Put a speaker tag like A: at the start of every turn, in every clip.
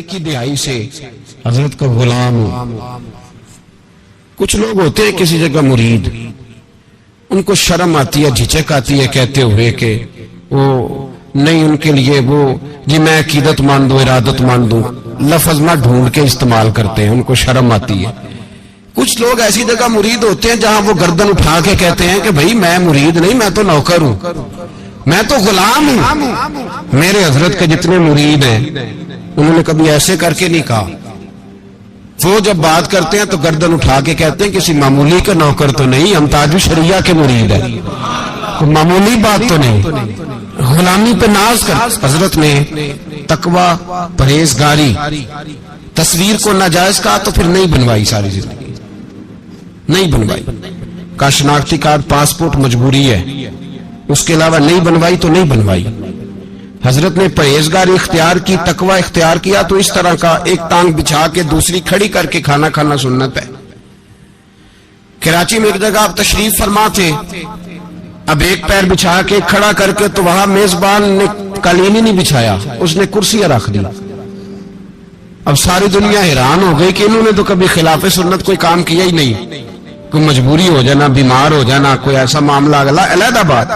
A: کی دہائی سے حضرت کا غلام ہوں۔ کچھ لوگ ہوتے ہیں کسی جگہ مرید، ان کو شرم آتی ہے، جھجک آتی ہے کہتے ہوئے کہ وہ نہیں، ان کے لیے وہ جی میں عقیدت مند ہوں، ارادت مند ہوں، لفظ نہ ڈھونڈ کے استعمال کرتے ہیں، ان کو شرم آتی ہے۔ کچھ لوگ ایسی جگہ مرید ہوتے ہیں جہاں وہ گردن اٹھا کے کہتے ہیں کہ بھائی میں مرید نہیں، میں تو نوکر ہوں، میں تو غلام ہوں۔ میرے حضرت کے جتنے مرید ہیں انہوں نے کبھی ایسے کر کے نہیں کہا، وہ جب بات کرتے ہیں تو گردن اٹھا کے کہتے ہیں کسی معمولی کا نوکر تو نہیں، ہم تاج الشریعہ کے مرید ہیں، کوئی معمولی بات تو نہیں، غلامی پہ ناز کر۔ حضرت نے تقوی، پرہیزگاری، تصویر کو ناجائز کہا تو پھر نہیں بنوائی، ساری زندگی نہیں بنوائی۔ کا شناختی کارڈ، پاسپورٹ مجبوری ہے، اس کے علاوہ نہیں بنوائی تو نہیں بنوائی۔ حضرت نے پرہیزگاری اختیار کی، تقوی اختیار کیا تو اس طرح کا ایک ٹانگ بچھا کے دوسری کھڑی کر کے کھانا کھانا سنت ہے۔ کراچی میں ایک جگہ آپ تشریف فرما تھے، اب ایک پیر بچھا کے کھڑا کر کے تو وہاں میزبان نے قالین ہی نہیں بچھایا، اس نے کرسیاں رکھ دی۔ اب ساری دنیا حیران ہو گئی کہ انہوں نے تو کبھی خلاف سنت کوئی کام کیا ہی نہیں، کوئی مجبوری ہو جانا، بیمار ہو جانا، کوئی ایسا معاملہ علیحدہ بات،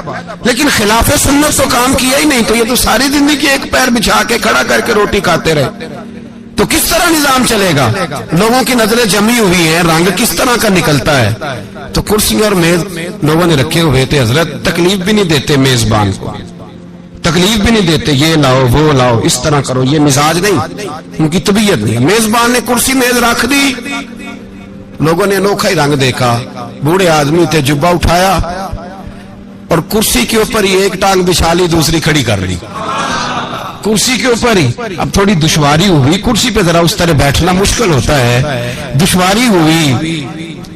A: لیکن خلاف سنت تو کام کیا ہی نہیں، تو یہ تو ساری زندگی ایک پیر بچھا کے کھڑا کر کے روٹی کھاتے رہے، تو کس طرح نظام چلے گا؟ لوگوں کی نظریں جمی ہوئی ہیں، رنگ کس طرح کا نکلتا ہے؟ تو کرسی اور میز لوگوں نے رکھے ہوئے تھے، حضرت تکلیف بھی نہیں دیتے میزبان کو، تکلیف بھی نہیں دیتے، یہ لاؤ وہ لاؤ، اس طرح کرو، یہ مزاج نہیں، ان کی طبیعت نہیں۔ میزبان نے کرسی میز رکھ دی، لوگوں نے انوکھا ہی رنگ دیکھا، بوڑھے آدمی تھے، جبہ اٹھایا اور کرسی کے اوپر ہی ایک ٹانگ بچھا لی، دوسری کھڑی کر لی، کرسی کے اوپر ہی۔ اب تھوڑی دشواری ہوئی، کرسی پہ ذرا اس طرح بیٹھنا مشکل ہوتا ہے، دشواری ہوئی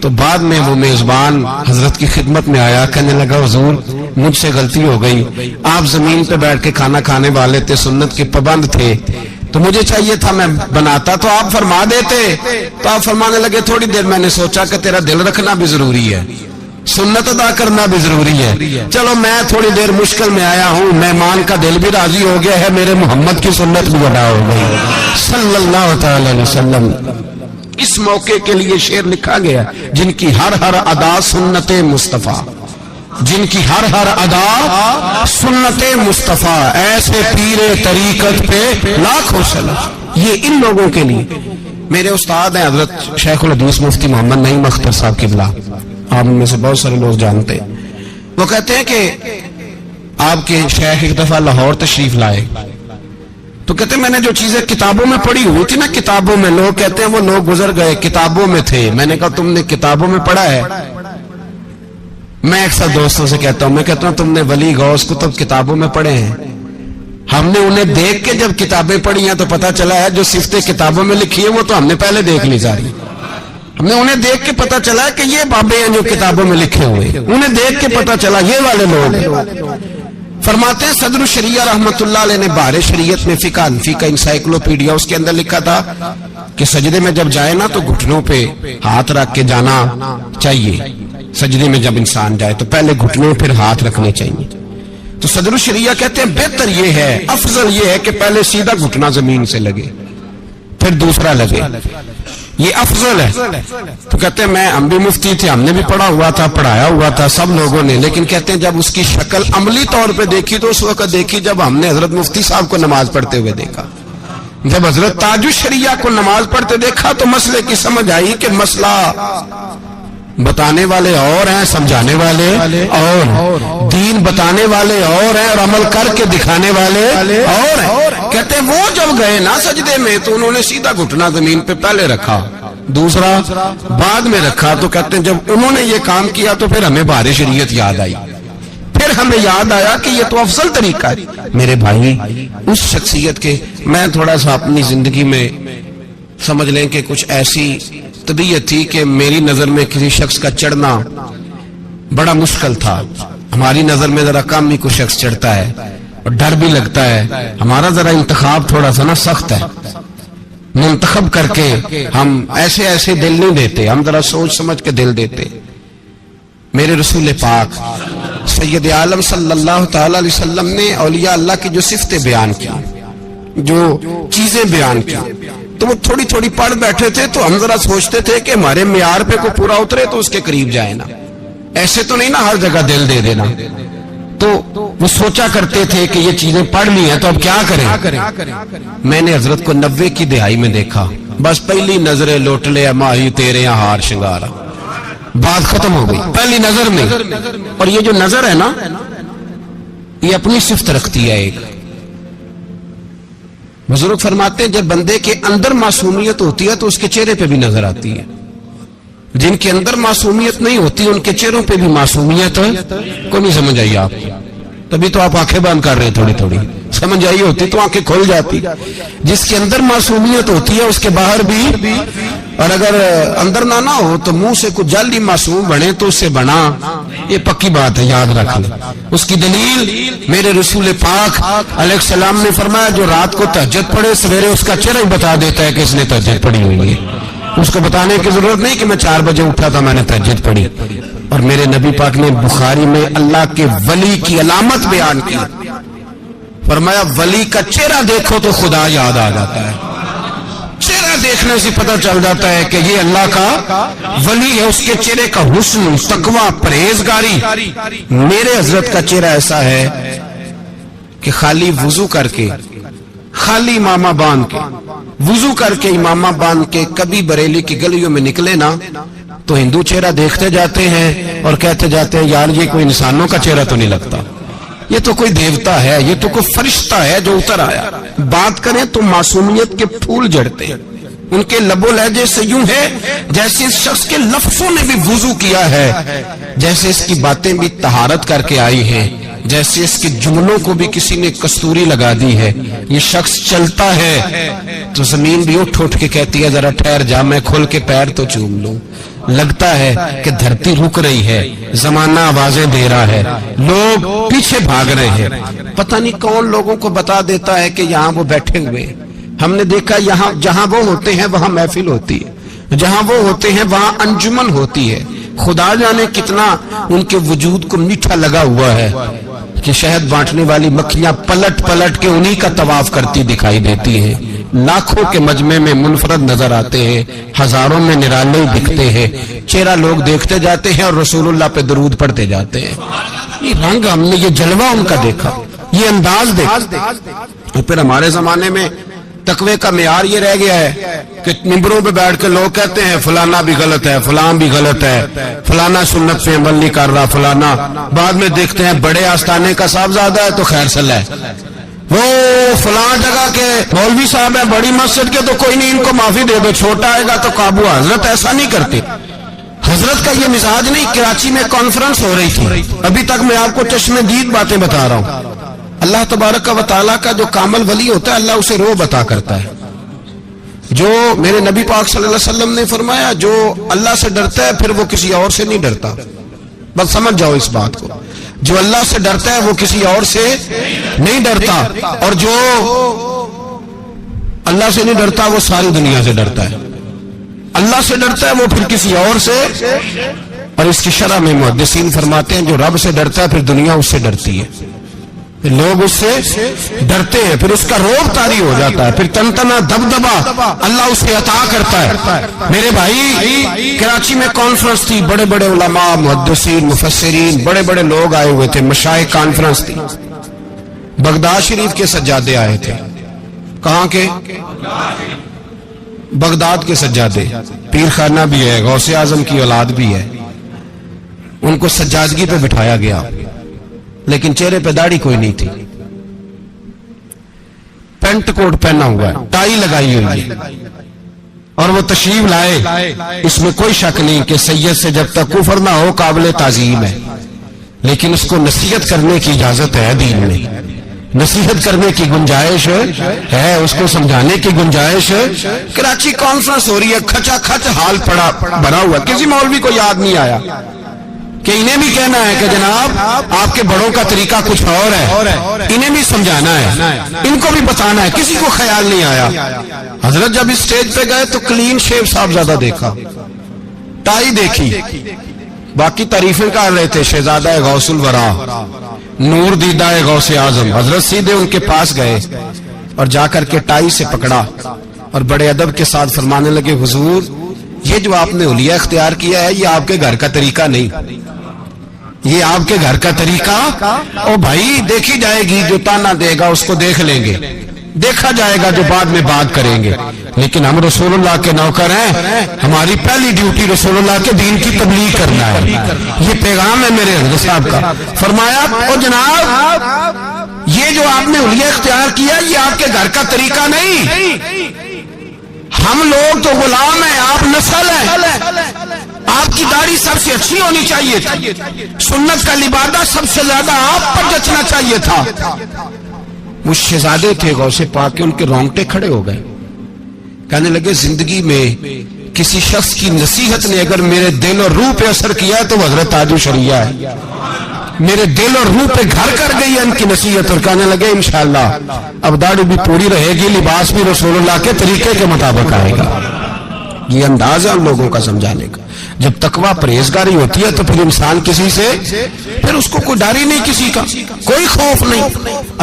A: تو بعد میں وہ میزبان حضرت کی خدمت میں آیا، کہنے لگا حضور مجھ سے غلطی ہو گئی، آپ زمین پہ بیٹھ کے کھانا کھانے والے تھے، سنت کے پابند تھے، تو مجھے چاہیے تھا میں بناتا تو آپ فرما دیتے۔ تو آپ فرمانے لگے تھوڑی دیر میں نے سوچا کہ تیرا دل رکھنا بھی ضروری ہے، سنت ادا کرنا بھی ضروری ہے، چلو میں تھوڑی دیر مشکل میں آیا ہوں، مہمان کا دل بھی راضی ہو گیا ہے، میرے محمد کی سنت بھی ادا ہو گئی صلی اللہ تعالی علیہ وسلم۔ اس موقع کے لیے شعر لکھا گیا، جن کی ہر ہر ادا سنت مصطفیٰ، جن کی ہر ہر ادا سنت مصطفیٰ، ایسے پیر طریقت پہ لاکھوں سلام۔ یہ ان لوگوں کے لیے۔ میرے استاد ہیں حضرت شیخ الحدیث مفتی محمد نعیم اختر صاحب قبلہ، آپ میں سے بہت سارے لوگ جانتے ہیں۔ وہ کہتے ہیں کہ آپ کے شیخ ایک دفعہ لاہور تشریف لائے تو کہتے ہیں میں نے جو چیزیں کتابوں میں پڑھی ہوئی تھی نا، کتابوں میں، لوگ کہتے ہیں وہ لوگ گزر گئے، کتابوں میں تھے۔ میں نے کہا تم نے کتابوں میں پڑھا ہے؟ میں اکثر دوستوں سے کہتا ہوں، میں کہتا ہوں تم نے ولی غوث کتب کتابوں میں پڑھے ہیں؟ ہم نے انہیں دیکھ کے جب کتابیں پڑھی ہیں تو پتا چلا ہے جو صفتیں کتابوں میں لکھی ہیں وہ تو ہم نے پہلے دیکھ لی ساری، ہم نے انہیں دیکھ کے پتا چلا کہ یہ بابے ہیں جو کتابوں میں لکھے ہوئے، انہیں دیکھ کے پتا چلا یہ والے لوگ۔ فرماتے ہیں صدر الشریعہ رحمت اللہ علیہ نے بہار شریعت میں فقہ حنفی کا انسائیکلوپیڈیا، اس کے اندر لکھا تھا کہ سجدے میں جب جائے نا تو گھٹنوں پہ ہاتھ رکھ کے جانا چاہیے، سجدے میں جب انسان جائے تو پہلے گھٹنوں پھر ہاتھ رکھنے چاہیے۔ تو صدر الشریعہ کہتے ہیں بہتر یہ ہے، افضل یہ ہے کہ پہلے سیدھا گھٹنا زمین سے لگے پھر دوسرا لگے، یہ افضل ہے۔ تو کہتے ہیں ہم بھی مفتی تھے، ہم نے بھی پڑھا ہوا تھا، پڑھایا ہوا تھا سب لوگوں نے، لیکن کہتے ہیں جب اس کی شکل عملی طور پہ دیکھی تو اس وقت دیکھی جب ہم نے حضرت مفتی صاحب کو نماز پڑھتے ہوئے دیکھا، جب حضرت تاج الشریعہ کو نماز پڑھتے دیکھا تو مسئلے کی سمجھ آئی کہ مسئلہ بتانے والے اور ہیں، سمجھانے والے اور، دین بتانے والے اور ہیں اور عمل کر کے دکھانے والے اور ہیں۔ کہتے ہیں وہ جب گئے نا سجدے میں تو انہوں نے سیدھا گھٹنا زمین پہ پہلے رکھا، دوسرا بعد میں رکھا۔ تو کہتے ہیں جب انہوں نے یہ کام کیا تو پھر ہمیں بہار شریعت یاد آئی، پھر ہمیں یاد آیا کہ یہ تو افضل طریقہ ہے۔ میرے بھائی اس شخصیت کے، میں تھوڑا سا اپنی زندگی میں سمجھ لیں کہ کچھ ایسی طبیعت تھی کہ میری نظر میں کسی شخص کا چڑھنا بڑا مشکل تھا، ہماری نظر میں ذرا کم ہی کوئی شخص چڑھتا ہے اور ڈر بھی لگتا ہے، ہمارا ذرا انتخاب تھوڑا سا نا سخت ہے، منتخب کر کے ہم ایسے ایسے دل نہیں دیتے، ہم ذرا سوچ سمجھ کے دل دیتے۔ میرے رسول پاک سید عالم صلی اللہ تعالی علیہ وسلم نے اولیاء اللہ کی جو صفتیں بیان کی، جو چیزیں بیان کی تو وہ تھوڑی تھوڑی پڑھ بیٹھے تھے، تو ہم ذرا سوچتے تھے کہ ہمارے معیار پہ کوئی پورا اترے تو اس کے قریب جائے نا، ایسے تو نہیں نا ہر جگہ دل دے دینا۔ تو وہ سوچا کرتے تھے کہ یہ چیزیں پڑھ لی ہیں تو اب کیا کریں۔ میں نے حضرت کو 90 کی دہائی میں دیکھا، بس پہلی نظریں لوٹ لے ماہی تیرے یہاں ہار شنگارا، بات ختم ہو گئی پہلی نظر میں۔ اور یہ جو نظر ہے نا یہ اپنی صفت رکھتی ہے ایک۔ بزرگ فرماتے ہیں جب بندے کے اندر معصومیت ہوتی ہے تو اس کے چہرے پہ بھی نظر آتی ہے، جن کے اندر معصومیت نہیں ہوتی ان کے چہروں پہ بھی معصومیت کو نہیں سمجھ آئی آپ، تبھی تو آپ آنکھیں بند کر رہے ہیں، تھوڑی تھوڑی سمجھ آئی ہوتی تو آنکھیں کھل جاتی۔ جس کے اندر معصومیت ہوتی ہے اس کے باہر بھی، اور اگر اندر نہ ہو تو منہ سے کچھ جلدی معصوم بنے تو اس سے بنا، یہ پکی بات ہے، یاد رکھ لیں۔ اس کی دلیل میرے رسول پاک علیہ السلام نے فرمایا جو رات کو تہجد پڑھے سویرے اس کا چہرہ ہی بتا دیتا ہے کہ اس نے تہجد پڑھی ہوئی ہے، اس کو بتانے کی ضرورت نہیں کہ میں 4 بجے اٹھا تھا میں نے تہجد پڑھی۔ اور میرے نبی پاک نے بخاری میں اللہ کے ولی کی علامت بیان کی، فرمایا ولی کا چہرہ دیکھو تو خدا یاد آ جاتا ہے، چہرہ دیکھنے سے پتہ چل جاتا ہے کہ یہ اللہ کا ولی ہے، اس کے چہرے کا حسن، تقوی، پرہیزگاری۔ میرے حضرت کا چہرہ ایسا ہے کہ خالی وضو کر کے، خالی امامہ باندھ کے، وضو کر کے امامہ باندھ کے کبھی بریلی کی گلیوں میں نکلے نا تو ہندو چہرہ دیکھتے جاتے ہیں اور کہتے جاتے ہیں یار یہ کوئی انسانوں کا چہرہ تو نہیں لگتا، یہ تو کوئی دیوتا ہے، یہ تو کوئی فرشتہ ہے جو اتر آیا۔ بات کریں تو معصومیت کے پھول جڑتے ہیں، ان کے لب و لہجے سے یوں ہے جیسے اس شخص کے لفظوں نے بھی وضو کیا ہے، جیسے اس کی باتیں بھی طہارت کر کے آئی ہیں، جیسے اس کے جملوں کو بھی کسی نے کستوری لگا دی ہے۔ یہ شخص چلتا ہے تو زمین بھی اٹھ اٹھ کے کہتی ہے ذرا ٹھہر جا میں کھل کے پیر تو چوم لوں۔ لگتا ہے کہ دھرتی رک رہی ہے، زمانہ آوازیں دے رہا ہے، لوگ پیچھے بھاگ رہے ہیں، پتہ نہیں کون لوگوں کو بتا دیتا ہے کہ یہاں وہ بیٹھے ہوئے۔ ہم نے دیکھا یہاں جہاں وہ ہوتے ہیں وہاں محفل ہوتی ہے، جہاں وہ ہوتے ہیں وہاں انجمن ہوتی ہے۔ خدا جانے کتنا ان کے وجود کو میٹھا لگا ہوا ہے کہ شہد بانٹنے والی مکھیاں پلٹ پلٹ کے انہی کا طواف کرتی دکھائی دیتی ہیں، لاکھوں کے مجمع میں منفرد نظر آتے ہیں، ہزاروں میں نرالے دکھتے ہیں، چہرہ لوگ دیکھتے جاتے ہیں اور رسول اللہ پہ درود پڑھتے جاتے ہیں۔ یہ رنگ ہم نے، یہ جلوہ ان کا دیکھا، یہ انداز دیکھا۔ پھر ہمارے زمانے میں تقوی کا معیار یہ رہ گیا ہے کہ ممبروں پہ بیٹھ کے لوگ کہتے ہیں فلانا بھی غلط ہے، فلان بھی غلط ہے، فلانا سنت پہ عمل نہیں کر رہا، فلانا۔ بعد میں دیکھتے ہیں بڑے آستانے کا صاحبزادہ ہے تو خیر صلاح ہے، وہ فلان جگہ کے مولوی صاحب ہیں بڑی مسجد کے تو کوئی نہیں ان کو معافی دے دو، چھوٹا آئے گا تو قابو۔ حضرت ایسا نہیں کرتے، حضرت کا یہ مزاج نہیں۔ کراچی میں کانفرنس ہو رہی تھی، ابھی تک میں آپ کو چشم دید باتیں بتا رہا ہوں۔ اللہ تبارک و تعالیٰ کا جو کامل ولی ہوتا ہے اللہ اسے رو بتا کرتا ہے۔ جو میرے نبی پاک صلی اللہ علیہ وسلم نے فرمایا جو اللہ سے ڈرتا ہے پھر وہ کسی اور سے نہیں ڈرتا، بس سمجھ جاؤ اس بات کو، جو اللہ سے ڈرتا ہے وہ کسی اور سے نہیں ڈرتا، اور جو اللہ سے نہیں ڈرتا وہ ساری دنیا سے ڈرتا ہے۔ اللہ سے ڈرتا ہے وہ پھر کسی اور سے، اور اس کی شرح میں محدثین فرماتے ہیں جو رب سے ڈرتا ہے پھر دنیا اس سے ڈرتی ہے، پھر لوگ اس سے ڈرتے ہیں، پھر اس کا روب طاری ہو جاتا ہے، پھر تنتنا دبدبا اللہ اسے عطا کرتا ہے۔ میرے بھائی کراچی میں کانفرنس تھی، بڑے بڑے علماء، محدثین، مفسرین، بڑے بڑے لوگ آئے ہوئے تھے، مشائخ کانفرنس تھی۔ بغداد شریف کے سجادے آئے تھے، کہاں کے؟ بغداد کے سجادے، پیر خانہ بھی ہے، غوث اعظم کی اولاد بھی ہے، ان کو سجادگی پہ بٹھایا گیا لیکن چہرے پہ داڑھی کوئی نہیں تھی، پینٹ کوٹ پہنا ہوا ہے، ٹائی لگائی ہوئی ہے، اور وہ تشریف لائے۔ اس میں کوئی شک نہیں کہ سید سے جب تک کفر نہ ہو قابل تعظیم ہے، لیکن اس کو نصیحت کرنے کی اجازت ہے دین میں، نصیحت کرنے کی گنجائش ہے، اس کو سمجھانے کی گنجائش ہے۔ کراچی کانفرنس ہو رہی ہے، کھچا کھچ حال پڑا بھرا ہوا، کسی مولوی کو یاد نہیں آیا کہ انہیں بھی کہنا ہے کہ جناب آپ کے بڑوں کا طریقہ کچھ اور ہے، انہیں بھی سمجھانا ہے، ان کو بھی بتانا ہے، کسی کو خیال نہیں آیا۔ حضرت جب اس سٹیج پہ گئے تو کلین شیو صاحب زیادہ دیکھا، ٹائی دیکھی، باقی تعریفیں کر رہے تھے، شہزادہ غوث الورا، نور دیدہ غوث اعظم۔ حضرت سیدھے ان کے پاس گئے، اور جا کر کے ٹائی سے پکڑا اور بڑے ادب کے ساتھ فرمانے لگے حضور یہ جو آپ نے حلیہ اختیار کیا ہے یہ آپ کے گھر کا طریقہ نہیں، یہ آپ کے گھر کا طریقہ او بھائی دیکھی جائے گی، جو تانا دے گا اس کو دیکھ لیں گے، دیکھا جائے گا جو بعد میں بات کریں گے، لیکن ہم رسول اللہ کے نوکر ہیں، ہماری پہلی ڈیوٹی رسول اللہ کے دین کی تبلیغ کرنا ہے، یہ پیغام ہے میرے حضرت صاحب کا۔ فرمایا او جناب یہ جو آپ نے حلیہ اختیار کیا یہ آپ کے گھر کا طریقہ نہیں، ہم لوگ تو غلام ہیں، آپ نسل ہیں، آپ کی داڑھی سب سے اچھی ہونی چاہیے تھی، سنت کا لبادہ سب سے زیادہ آپ پر جچنا چاہیے تھا۔ وہ شہزادے تھے غوث پاک کے، ان کے رونگٹے کھڑے ہو گئے، کہنے لگے زندگی میں کسی شخص کی نصیحت نے اگر میرے دل اور روح پہ اثر کیا تو حضرت تاج الشریعہ ہے، میرے دل اور روح پہ گھر کر گئی ہے ان کی نصیحت، اور کہنے لگے انشاءاللہ اب داڑھی بھی پوری رہے گی، لباس بھی رسول اللہ کے طریقے کے مطابق آئے گا۔ یہ انداز ہے ان لوگوں کا سمجھانے کا۔ جب تقویٰ پرہیزگاری ہوتی ہے تو پھر انسان کسی سے پھر اس کو کوئی ڈر ہی نہیں، کسی کا کوئی خوف نہیں۔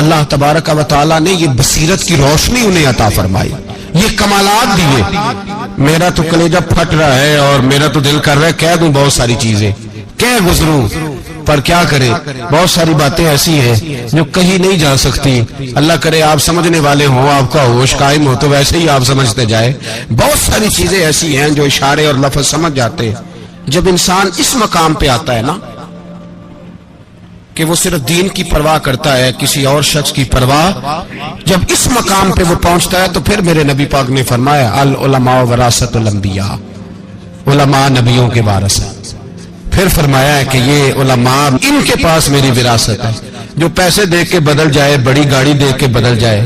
A: اللہ تبارک و تعالیٰ نے یہ بصیرت کی روشنی انہیں عطا فرمائی، یہ کمالات دیے۔ میرا تو کلیجہ پھٹ رہا ہے اور میرا تو دل کر رہا ہے کہہ دوں بہت ساری چیزیں، کہہ گزروں، پر کیا کرے، بہت ساری باتیں ایسی ہیں جو کہیں نہیں جا سکتی۔ اللہ کرے آپ سمجھنے والے ہوں، آپ کا ہوش قائم ہو تو ویسے ہی آپ سمجھتے جائے۔ بہت ساری چیزیں ایسی ہیں جو اشارے اور لفظ سمجھ جاتے ہیں۔ جب انسان اس مقام پہ آتا ہے نا کہ وہ صرف دین کی پرواہ کرتا ہے، کسی اور شخص کی پرواہ، جب اس مقام پہ وہ پہنچتا ہے تو پھر میرے نبی پاک نے فرمایا العلماء وراثت الانبیاء، علماء نبیوں کے وارث ہیں۔ پھر فرمایا ہے کہ یہ علماء ان کے پاس میری وراثت ہے، جو پیسے دے کے بدل جائے، بڑی گاڑی دے کے بدل جائے،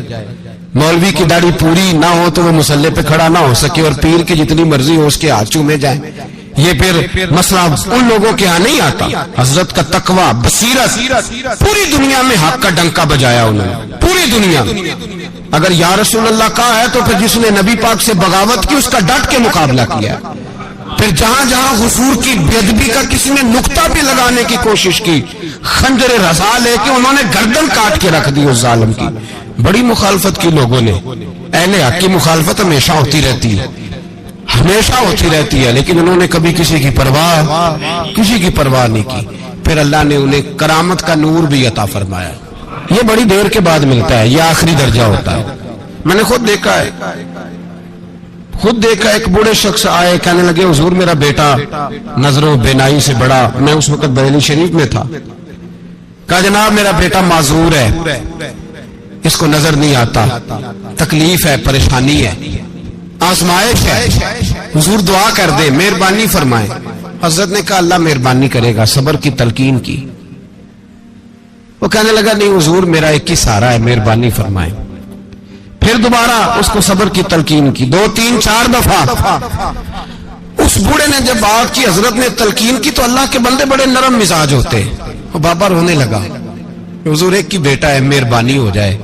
A: مولوی کی داڑھی پوری نہ ہو تو وہ مصلی پہ کھڑا نہ ہو سکے اور پیر کی جتنی مرضی ہو اس کے ہاتھ چومے جائیں، یہ پھر مسئلہ ان لوگوں کے ہاں نہیں آتا۔ حضرت کا تقویٰ، بصیرت، پوری دنیا میں حق کا ڈنکا بجایا انہوں نے، پوری دنیا میں۔ اگر یا رسول اللہ کہا ہے تو پھر جس نے نبی پاک سے بغاوت کی اس کا ڈٹ کے مقابلہ کیا، پھر جہاں جہاں حضور کی بے ادبی کا کسی نے نقطہ بھی لگانے کی کوشش کی، خنجر رضا لے کے انہوں نے گردن کاٹ کے رکھ دی اس ظالم کی۔ بڑی مخالفت کی لوگوں نے، اہل حق کی مخالفت ہمیشہ ہوتی رہتی ہے، ہمیشہ ہوتی رہتی ہے، لیکن انہوں نے کبھی کسی کی پرواہ نہیں کی۔ پھر اللہ نے انہیں کرامت کا نور بھی عطا فرمایا، یہ بڑی دیر کے بعد ملتا ہے، یہ آخری درجہ ہوتا ہے۔ میں نے خود دیکھا ایک بوڑھے شخص آئے، کہنے لگے حضور میرا بیٹا نظر و بینائی سے بڑا، میں اس وقت بریلی شریف میں تھا، کہا جناب میرا بیٹا معذور ہے، اس کو نظر نہیں آتا، تکلیف ہے، پریشانی ہے، آزمائش ہے، حضور دعا کر دے، مہربانی فرمائیں۔ حضرت نے کہا اللہ مہربانی کرے گا، صبر کی تلقین کی۔ وہ کہنے لگا نہیں حضور میرا ایک ہی سہارا ہے، مہربانی فرمائیں۔ پھر دوبارہ اس کو صبر کی تلقین کی، 2 3 4 دفعہ۔ اس بوڑھے نے جب بات کی، حضرت نے تلقین کی، تو اللہ کے بندے بڑے نرم مزاج ہوتے، وہ بابا رونے لگا، حضور ایک کی بیٹا ہے، مہربانی ہو جائے۔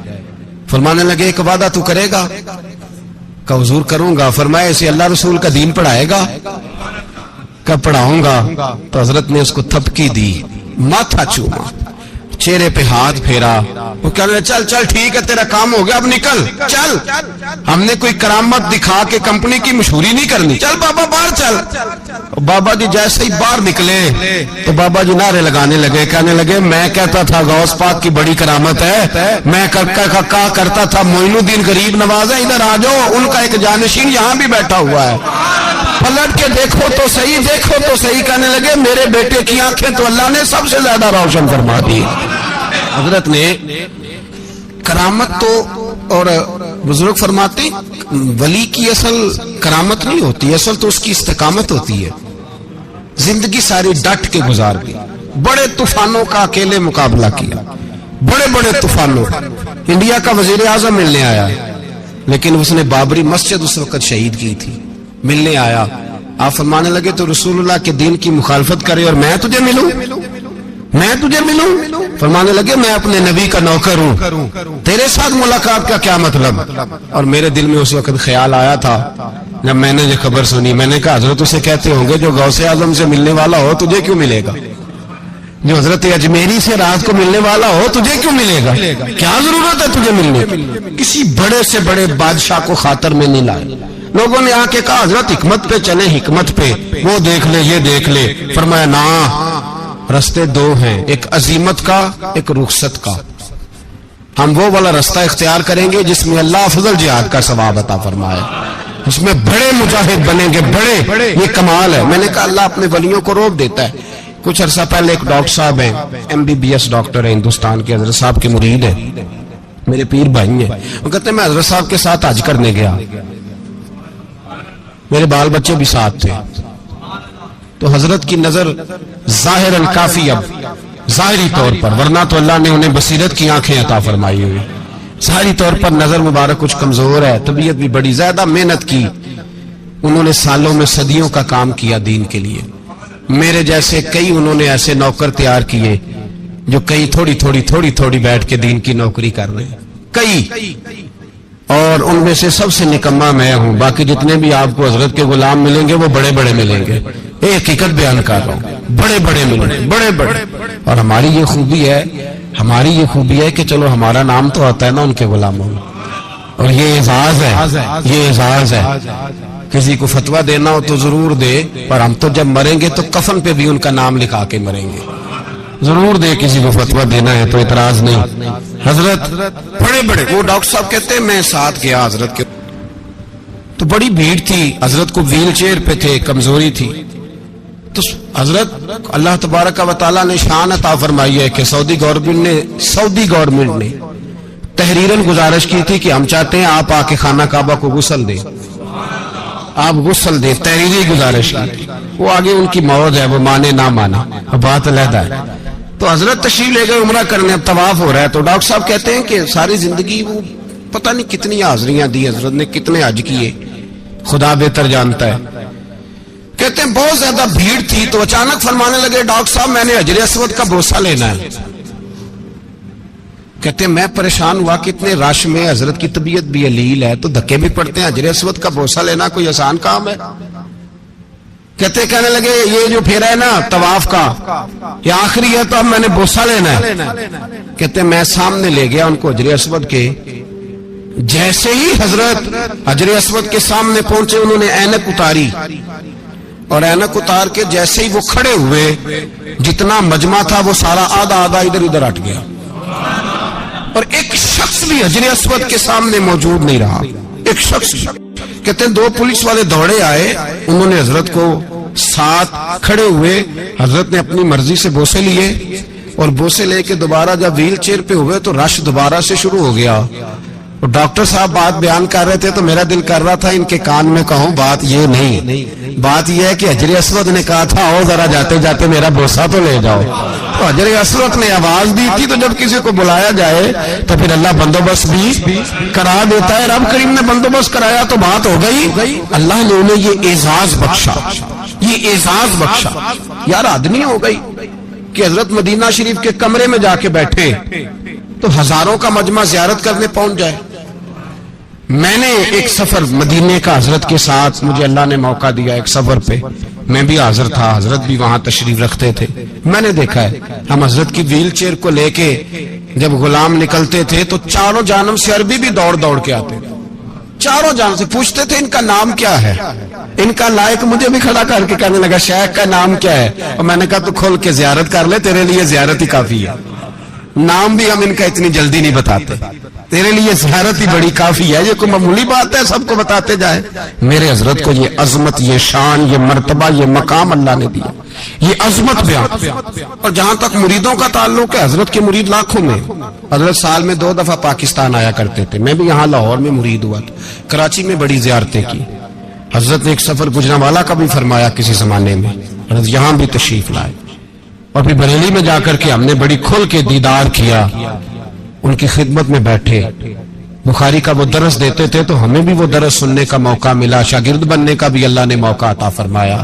A: فرمانے لگے ایک وعدہ تو کرے گا؟ کہ حضور کروں گا۔ فرمایا اسے اللہ رسول کا دین پڑھائے گا؟ کہ پڑھاؤں گا۔ تو حضرت نے اس کو تھپکی دی، ماتھا چوما، چہرے پہ ہاتھ پھیرا، وہ کہہ رہے چل چل ٹھیک ہے تیرا کام ہو گیا، اب نکل چل، ہم نے کوئی کرامت دکھا کے کمپنی کی مشہوری نہیں کرنی، چل بابا باہر چل۔ بابا جی جیسے ہی باہر نکلے تو بابا جی نعرے لگانے لگے، کہنے لگے میں کہتا تھا غوث پاک کی بڑی کرامت ہے، میں کہا کرتا تھا معین الدین غریب نواز ہے، ادھر آ جاؤ، ان کا ایک جانشین یہاں بھی بیٹھا ہوا ہے، پلٹ کے دیکھو تو صحیح، دیکھو تو صحیح۔ کہنے لگے میرے بیٹے کی آنکھیں تو اللہ نے سب سے زیادہ روشن فرما دی۔ حضرت نے کرامت تو، اور بزرگ فرماتے ولی کی اصل کرامت نہیں ہوتی، اصل تو اس کی استقامت ہوتی ہے، زندگی ساری ڈٹ کے گزار دی، بڑے طوفانوں کا اکیلے مقابلہ کیا، بڑے بڑے طوفانوں۔ انڈیا کا وزیر اعظم ملنے آیا، لیکن اس نے بابری مسجد اس وقت شہید کی تھی، ملنے آیا، آپ فرمانے لگے تو رسول اللہ کے دین کی مخالفت کرے اور میں تجھے ملوں؟ فرمانے لگے میں اپنے نبی کا نوکر ہوں، تیرے ساتھ ملاقات کا کیا مطلب؟ اور میرے دل میں اس وقت خیال آیا تھا جب میں نے یہ خبر سنی، میں نے کہا حضرت اسے کہتے ہوں گے جو غوث اعظم سے ملنے والا ہو تجھے کیوں ملے گا؟ جو حضرت اجمیری سے رات کو ملنے والا ہو تجھے کیوں ملے گا؟ کیا ضرورت ہے تجھے ملنے کی؟ کسی بڑے سے بڑے بادشاہ کو خاطر میں نہیں لائے. لوگوں نے آ کے کہا حضرت حکمت پہ چلیں، حکمت پہ، وہ دیکھ لے یہ دیکھ لے. فرمایا نا، رستے دو ہیں، ایک عزیمت کا، ایک رخصت کا. ہم وہ والا رستہ اختیار کریں گے جس میں اللہ افضل جہاد کا ثواب عطا فرمائے، اس میں بڑے مجاہد بنیں گے، بڑے. یہ کمال ہے. میں نے کہا اللہ اپنے ولیوں کو روک دیتا ہے. کچھ عرصہ پہلے ایک ڈاکٹر صاحب ہیں، MBBS ڈاکٹر ہیں ہندوستان کے، حضرت صاحب کے مرید ہیں، میرے پیر بھائی ہیں. وہ کہتے ہیں میں حضرت صاحب کے ساتھ حج کرنے گیا، میرے بال بچے بھی ساتھ تھے، تو حضرت کی نظر ظاہراً کافی، اب ظاہری طور پر، ورنہ تو اللہ نے انہیں بصیرت کی آنکھیں عطا فرمائی ہوئی، ظاہری طور پر نظر مبارک کچھ کمزور ہے، طبیعت بھی بڑی، زیادہ محنت کی انہوں نے، سالوں میں صدیوں کا کام کیا دین کے لیے. میرے جیسے کئی انہوں نے ایسے نوکر تیار کیے جو کئی تھوڑی بیٹھ کے دین کی نوکری کر رہے ہیں، کئی. اور ان میں سے سب سے نکما میں ہوں. باقی جتنے بھی آپ کو حضرت کے غلام ملیں گے وہ بڑے ملیں گے. ایک حقیقت بیان کر رہا ہوں، بڑے ملیں گے، بڑے. اور ہماری یہ خوبی ہے کہ چلو ہمارا نام تو آتا ہے نا ان کے غلاموں میں، اور یہ اعزاز ہے. کسی کو فتویٰ دینا ہو تو ضرور دے، پر ہم تو جب مریں گے تو کفن پہ بھی ان کا نام لکھا کے مریں گے. ضرور دے، کسی کو فتویٰ دینا ہے تو اعتراض نہیں. حضرت بڑے، وہ ڈاکٹر صاحب کہتے ہیں میں ساتھ گیا حضرت کے، تو بڑی بھیڑ تھی، حضرت کو ویل چیئر پہ تھے، کمزوری تھی. تو حضرت اللہ تبارک و تعالیٰ نے شان عطا فرمائی ہے کہ سعودی گورنمنٹ نے تحریراً گزارش کی تھی کہ ہم چاہتے ہیں آپ آ کے خانہ کعبہ کو غسل دیں، آپ غسل دیں، تحریری گزارش کی. وہ آگے ان کی موت ہے، وہ مانے نہ مانے بات علیحدہ ہے. تو حضرت تشریف لے گئے عمرہ کرنے، اب طواف ہو رہا ہے. تو ڈاکٹر صاحب کہتے ہیں کہ ساری زندگی وہ پتہ نہیں کتنی حاضریاں دی حضرت نے، کتنے حج کیے، خدا بہتر جانتا ہے. کہتے ہیں بہت زیادہ بھیڑ تھی تو اچانک فرمانے لگے ڈاکٹر صاحب میں نے حجر اسود کا بوسہ لینا ہے. کہتے ہیں میں پریشان ہوا کہ اتنے رش میں، حضرت کی طبیعت بھی علیل ہے تو دھکے بھی پڑتے ہیں، حجر اسود کا بوسہ لینا کوئی آسان کام ہے؟ کہتے کہنے لگے یہ جو پھیرا ہے نا طواف کا یہ آخری ہے تو اب میں نے بوسہ لینا ہے. کہتے ہیں میں سامنے لے گیا ان کو حجر اسود کے، جیسے ہی حضرت حجر اسود کے سامنے پہنچے انہوں نے اینک اتاری، اور اینک اتار کے جیسے ہی وہ کھڑے ہوئے جتنا مجمع تھا وہ سارا آدھا ادھر ادھر ہٹ گیا، اور ایک شخص بھی حجر اسود کے سامنے موجود نہیں رہا، ایک شخص. کہتے ہیں 2 پولیس والے دوڑے آئے، انہوں نے حضرت کو ساتھ کھڑے ہوئے، حضرت نے اپنی مرضی سے بوسے لیے، اور بوسے لے کے دوبارہ جب ویل چیئر پہ ہوئے تو رش دوبارہ سے شروع ہو گیا. اور ڈاکٹر صاحب بات بیان کر رہے تھے تو میرا دل کر رہا تھا ان کے کان میں کہوں بات یہ نہیں، بات یہ ہے کہ حجر اسود نے کہا تھا آؤ ذرا جاتے جاتے میرا بوسہ تو لے جاؤ. تو حجر اسود نے آواز دی تھی، تو جب کسی کو بلایا جائے تو پھر اللہ بندوبست بھی کرا دیتا ہے. رب کریم نے بندوبست کرایا تو بات ہو گئی. اللہ نے انہیں یہ اعزاز بخشا. یار آدمی ہو گئی کہ حضرت مدینہ شریف کے کمرے میں جا کے بیٹھے تو ہزاروں کا مجمع زیارت کرنے پہنچ جائے. میں نے ایک سفر مدینے کا حضرت کے ساتھ، مجھے اللہ نے موقع دیا ایک سفر پہ، میں بھی حاضر تھا، حضرت بھی وہاں تشریف رکھتے تھے. میں نے دیکھا ہے ہم حضرت کی ویل چیئر کو لے کے جب غلام نکلتے تھے تو چاروں جانب سے عربی بھی دوڑ کے آتے، چاروں جانب سے پوچھتے تھے ان کا نام کیا ہے. ان کا لائق مجھے بھی کھڑا کر کے کہنے لگا شیخ کا نام کیا ہے؟ اور میں نے کہا تو کھول کے زیارت کر لے، تیرے لیے زیارت ہی کافی ہے. نام بھی ہم ان کا اتنی جلدی نہیں بتاتے، تیرے لیے زیارت ہی بڑی کافی ہے. یہ کوئی معمولی بات ہے سب کو بتاتے جائے؟ میرے حضرت کو یہ عظمت، یہ شان، یہ مرتبہ، یہ مقام اللہ نے دیا، یہ عظمت بیان. اور جہاں تک مریدوں کا تعلق ہے، حضرت کے مرید لاکھوں میں. حضرت سال میں 2 دفعہ پاکستان آیا کرتے تھے، میں بھی یہاں لاہور میں مرید ہوا تھا، کراچی میں بڑی زیارتیں کی. حضرت نے ایک سفر گجرانوالہ کا بھی فرمایا کسی زمانے میں، حضرت یہاں بھی تشریف لائے. اور پھر بریلی میں جا کر کے ہم نے بڑی کھل کے دیدار کیا، ان کی خدمت میں بیٹھے. بخاری کا وہ درس دیتے تھے تو ہمیں بھی وہ درس سننے کا موقع ملا، شاگرد بننے کا بھی اللہ نے موقع عطا فرمایا.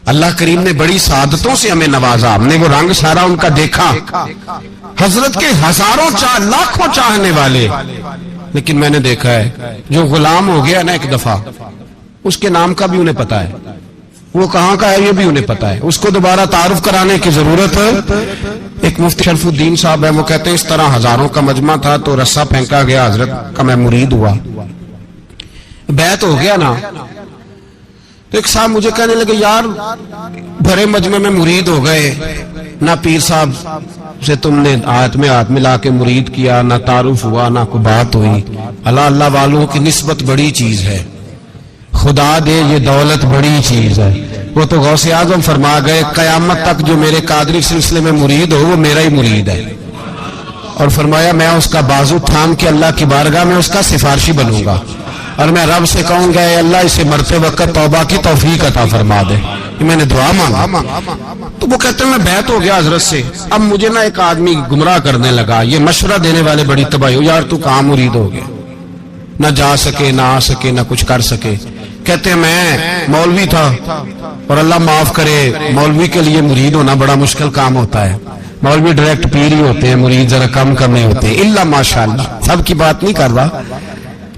A: اللہ کریم نے بڑی سعادتوں سے ہمیں نوازا، ہم نے وہ رنگ سارا ان کا دیکھا. حضرت کے ہزاروں لاکھوں چاہنے والے، لیکن میں نے دیکھا ہے جو غلام ہو گیا نا ایک دفعہ، اس کے نام کا بھی انہیں پتا ہے. وہ کہاں کا ہے یہ بھی انہیں پتا ہے، اس کو دوبارہ تعارف کرانے کی ضرورت ہے۔ ایک مفتی شرف الدین صاحب ہے، وہ کہتے ہیں اس طرح ہزاروں کا مجمع تھا تو رسا پھینکا گیا، حضرت کا میں مرید ہوا، بیعت ہو گیا نا، تو ایک صاحب مجھے کہنے لگے یار بھرے مجمع میں مرید ہو گئے، نہ پیر صاحب سے تم نے ہاتھ میں ہاتھ ملا کے مرید کیا، نہ تعارف ہوا، نہ کوئی بات ہوئی۔ اللہ اللہ والوں کی نسبت بڑی چیز ہے، خدا دے یہ دولت بڑی چیز ہے۔ وہ تو غوث اعظم فرما گئے قیامت تک جو میرے قادری سلسلے میں مرید ہو وہ میرا ہی مرید ہے، اور فرمایا میں اس کا بازو تھام کے اللہ کی بارگاہ میں اس کا سفارشی بنوں گا، اور میں رب سے کہوں گا اے اللہ اسے مرتے وقت توبہ کی توفیق عطا فرما دے، میں نے دعا مانگا۔ تو وہ کہتے ہیں میں بیعت ہو گیا حضرت سے، اب مجھے نا ایک آدمی گمراہ کرنے لگا، یہ مشورہ دینے والے بڑی تباہی ہو، یار تو کہاں مرید ہو گیا، نہ جا سکے نہ آ سکے نہ کچھ کر سکے۔ کہتے ہیں میں مولوی تھا، اور اللہ معاف کرے مولوی کے لیے مرید ہونا بڑا مشکل کام ہوتا ہے، مولوی ڈائریکٹ پیر ہی ہوتے ہیں، مرید ذرا کم کرنے ہوتے ہیں، الا ماشاءاللہ، سب کی بات نہیں کر رہا،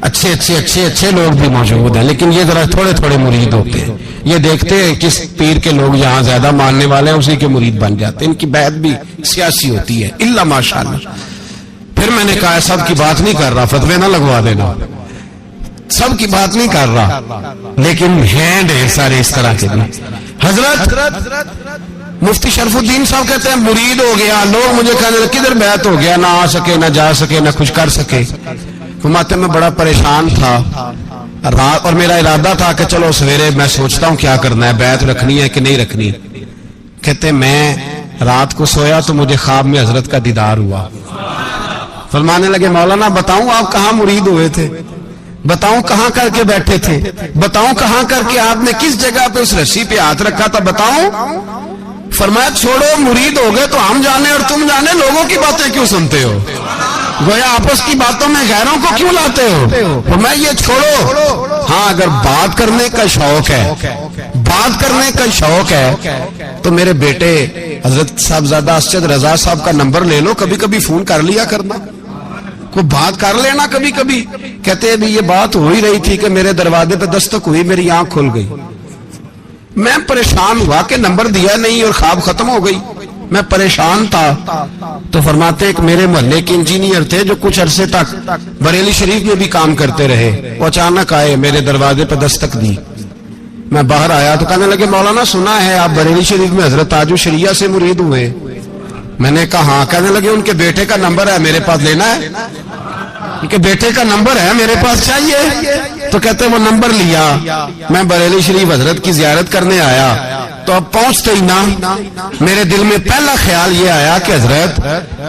A: اچھے اچھے اچھے اچھے لوگ بھی موجود ہیں، لیکن یہ ذرا تھوڑے تھوڑے مرید ہوتے ہیں، یہ دیکھتے ہیں کس پیر کے لوگ یہاں زیادہ ماننے والے ہیں اسی کے مرید بن جاتے ہیں، ان کی بیعت بھی سیاسی ہوتی ہے، الا ماشاءاللہ۔ پھر میں نے کہا سب کی بات نہیں کر رہا، فتوے نہ لگوا دینا، سب کی بات نہیں کر رہا، لیکن ہیں ڈھیر سارے اس طرح کے بھی۔ حضرت مفتی شرف الدین صاحب کہتے ہیں مرید ہو گیا، لوگ مجھے کہنے لگے کدھر بیعت ہو گیا، نہ آ سکے نہ جا سکے نہ کچھ کر سکے۔ فرماتے میں بڑا پریشان تھا رات، اور میرا ارادہ تھا کہ چلو سویرے میں سوچتا ہوں کیا کرنا ہے، بیعت رکھنی ہے کہ نہیں رکھنی۔ کہتے میں رات کو سویا تو مجھے خواب میں حضرت کا دیدار ہوا۔ فرمانے لگے مولانا بتاؤں آپ کہاں مرید ہوئے تھے، بتاؤں کہاں کر کے بیٹھے تھے، بتاؤں کہاں کر کے آپ نے کس جگہ پہ اس رسی پہ ہاتھ رکھا تھا، بتاؤں؟ فرمایا چھوڑو مرید ہو گئے تو ہم جانے اور تم جانے، لوگوں کی باتیں کیوں سنتے ہو، گویا آپس کی باتوں میں غیروں کو کیوں لاتے ہو، فرمایا یہ چھوڑو۔ ہاں اگر بات کرنے کا شوق ہے، بات کرنے کا شوق ہے تو میرے بیٹے حضرت صاحبزادہ اسجد رضا صاحب کا نمبر لے لو، کبھی کبھی فون کر لیا کرنا، کوئی بات کر لینا کبھی کبھی۔ کہتے ہیں یہ بات ہو ہی رہی تھی کہ میرے دروازے پہ دستک ہوئی، میری آنکھ کھل گئی، میں پریشان ہوا کہ نمبر دیا نہیں اور خواب ختم ہو گئی، میں پریشان تھا۔ تو فرماتے ایک میرے محلے کے انجینئر تھے جو کچھ عرصے تک بریلی شریف میں بھی کام کرتے رہے، وہ اچانک آئے میرے دروازے پہ دستک دی، میں باہر آیا تو کہنے لگے مولانا سنا ہے آپ بریلی شریف میں حضرت تاج الشریعہ سے مرید ہوئے۔ میں نے کہا ہاں۔ کہنے لگے ان کے بیٹے کا نمبر ہے میرے پاس، لینا ہے؟ ان کے بیٹے کا نمبر ہے میرے پاس، چاہیے؟ تو کہتے ہیں وہ نمبر لیا، میں بریلی شریف حضرت کی زیارت کرنے آیا، تو اب پہنچتے ہی نا میرے دل میں پہلا خیال یہ آیا کہ حضرت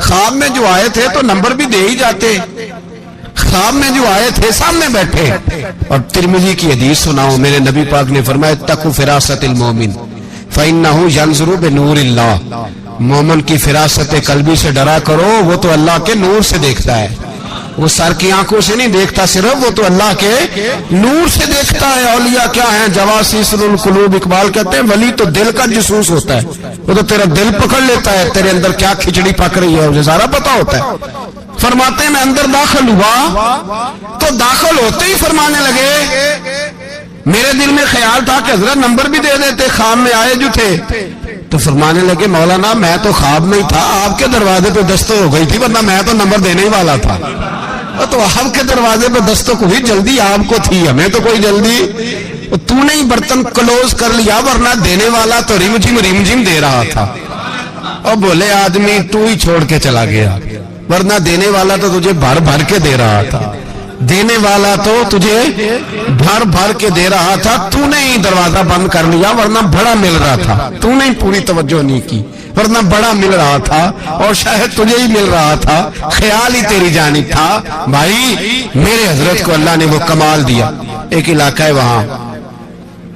A: خواب میں جو آئے تھے تو نمبر بھی دے ہی جاتے، خواب میں جو آئے تھے سامنے بیٹھے۔ اور ترمذی کی حدیث سناؤ، میرے نبی پاک نے فرمایا اتقوا فراست المومن فإنه ينظر بنور اللہ، مومن کی فراست قلبی سے ڈرا کرو، وہ تو اللہ کے نور سے دیکھتا ہے، وہ سر کی آنکھوں سے نہیں دیکھتا صرف، وہ تو اللہ کے نور سے دیکھتا ہے۔ اولیاء کیا ہیں؟ جواسیس القلوب، اقبال کہتے ہیں ولی تو دل کا جاسوس ہوتا ہے، وہ تو تیرا دل پکڑ لیتا ہے، تیرے اندر کیا کھچڑی پک رہی ہے اسے سارا پتا ہوتا ہے۔ فرماتے ہیں میں اندر داخل ہوا تو داخل ہوتے ہی فرمانے لگے، میرے دل میں خیال تھا کہ حضرت نمبر بھی دے دیتے، خواب میں آئے جو تھے، تو فرمانے لگے مولانا میں تو خواب میں ہی تھا، آپ کے دروازے پہ دستک ہو گئی تھی، ورنہ میں تو نمبر دینے ہی والا تھا، تو آپ کے دروازے پہ دستک ہوئی، جلدی آپ کو تھی، ہمیں تو کوئی جلدی، تو نے ہی برتن کلوز کر لیا، ورنہ دینے والا تو رم جم دے رہا تھا۔ اور بولے آدمی تو ہی چھوڑ کے چلا گیا، ورنہ دینے والا تو تجھے بھر بھر کے دے رہا تھا، دینے والا تو تجھے بھر بھر کے دے رہا تھا، تو نے ہی دروازہ بند کر لیا، ورنہ بڑا مل رہا تھا، تو نے ہی پوری توجہ نہیں کی، ورنہ بڑا مل رہا تھا، اور شاید تجھے ہی مل رہا تھا، خیال ہی تیری جانب تھا۔ بھائی میرے حضرت کو اللہ نے وہ کمال دیا، ایک علاقہ ہے وہاں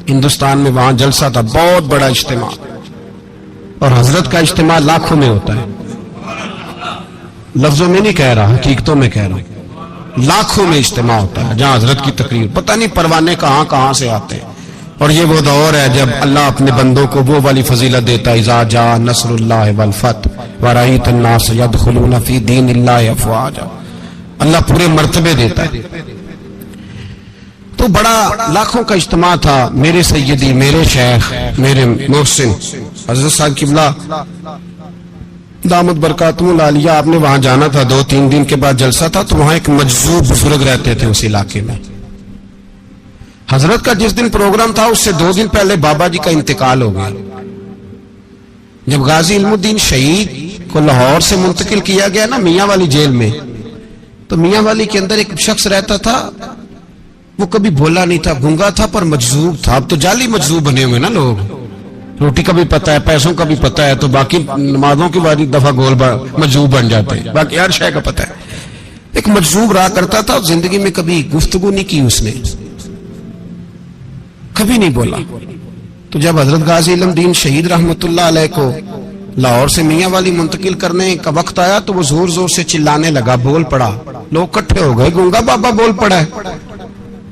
A: ہندوستان میں، وہاں جلسہ تھا، بہت بڑا اجتماع، اور حضرت کا اجتماع لاکھوں میں ہوتا ہے، لفظوں میں نہیں کہہ رہا، حقیقتوں میں کہہ رہا ہوں، لاکھوں میں اجتماع ہوتا ہے جہاں حضرت کی تقریر، پتہ نہیں پروانے کہاں کہاں سے آتے ہیں۔ اور یہ وہ دور ہے جب اللہ اپنے بندوں کو وہ والی فضیلت دیتا ہے، اذا جاء نصر اللہ والفتح ورأیت الناس يدخلون فی دین اللہ افواجا، اللہ پورے مرتبے دیتا ہے۔ تو بڑا لاکھوں کا اجتماع تھا. میرے سیدی، میرے شیخ، میرے محسن حضرت صاحب قبلہ دامت برکاتہم العالیہ، آپ نے وہاں جانا تھا. 2-3 دن کے بعد جلسہ تھا. تو وہاں ایک مجذوب بزرگ رہتے تھے اس علاقے میں. حضرت کا جس دن پروگرام تھا اس سے 2 دن پہلے بابا جی کا انتقال ہو گیا. جب غازی علم الدین شہید کو لاہور سے منتقل کیا گیا نا میاں والی جیل میں، تو میاں والی کے اندر ایک شخص رہتا تھا. وہ کبھی بولا نہیں تھا، گنگا تھا پر مجذوب تھا. اب تو جعلی مجذوب بنے ہوئے نا لوگ، روٹی کا بھی پتہ ہے، پیسوں کا بھی پتہ ہے، تو باقی نمازوں کی باری دفعہ گول مجذوب بن جاتے ہیں، باقی ہر شے کا پتہ ہے. ایک مجذوب رہا کرتا تھا. زندگی میں کبھی گفتگو نہیں کی اس نے، کبھی نہیں بولا. تو جب حضرت غازی علم الدین شہید رحمت اللہ علیہ کو لاہور سے میاں والی منتقل کرنے کا وقت آیا تو وہ زور زور سے چلانے لگا، بول پڑا. لوگ کٹھے ہو گئے، گنگا بابا بول پڑا ہے.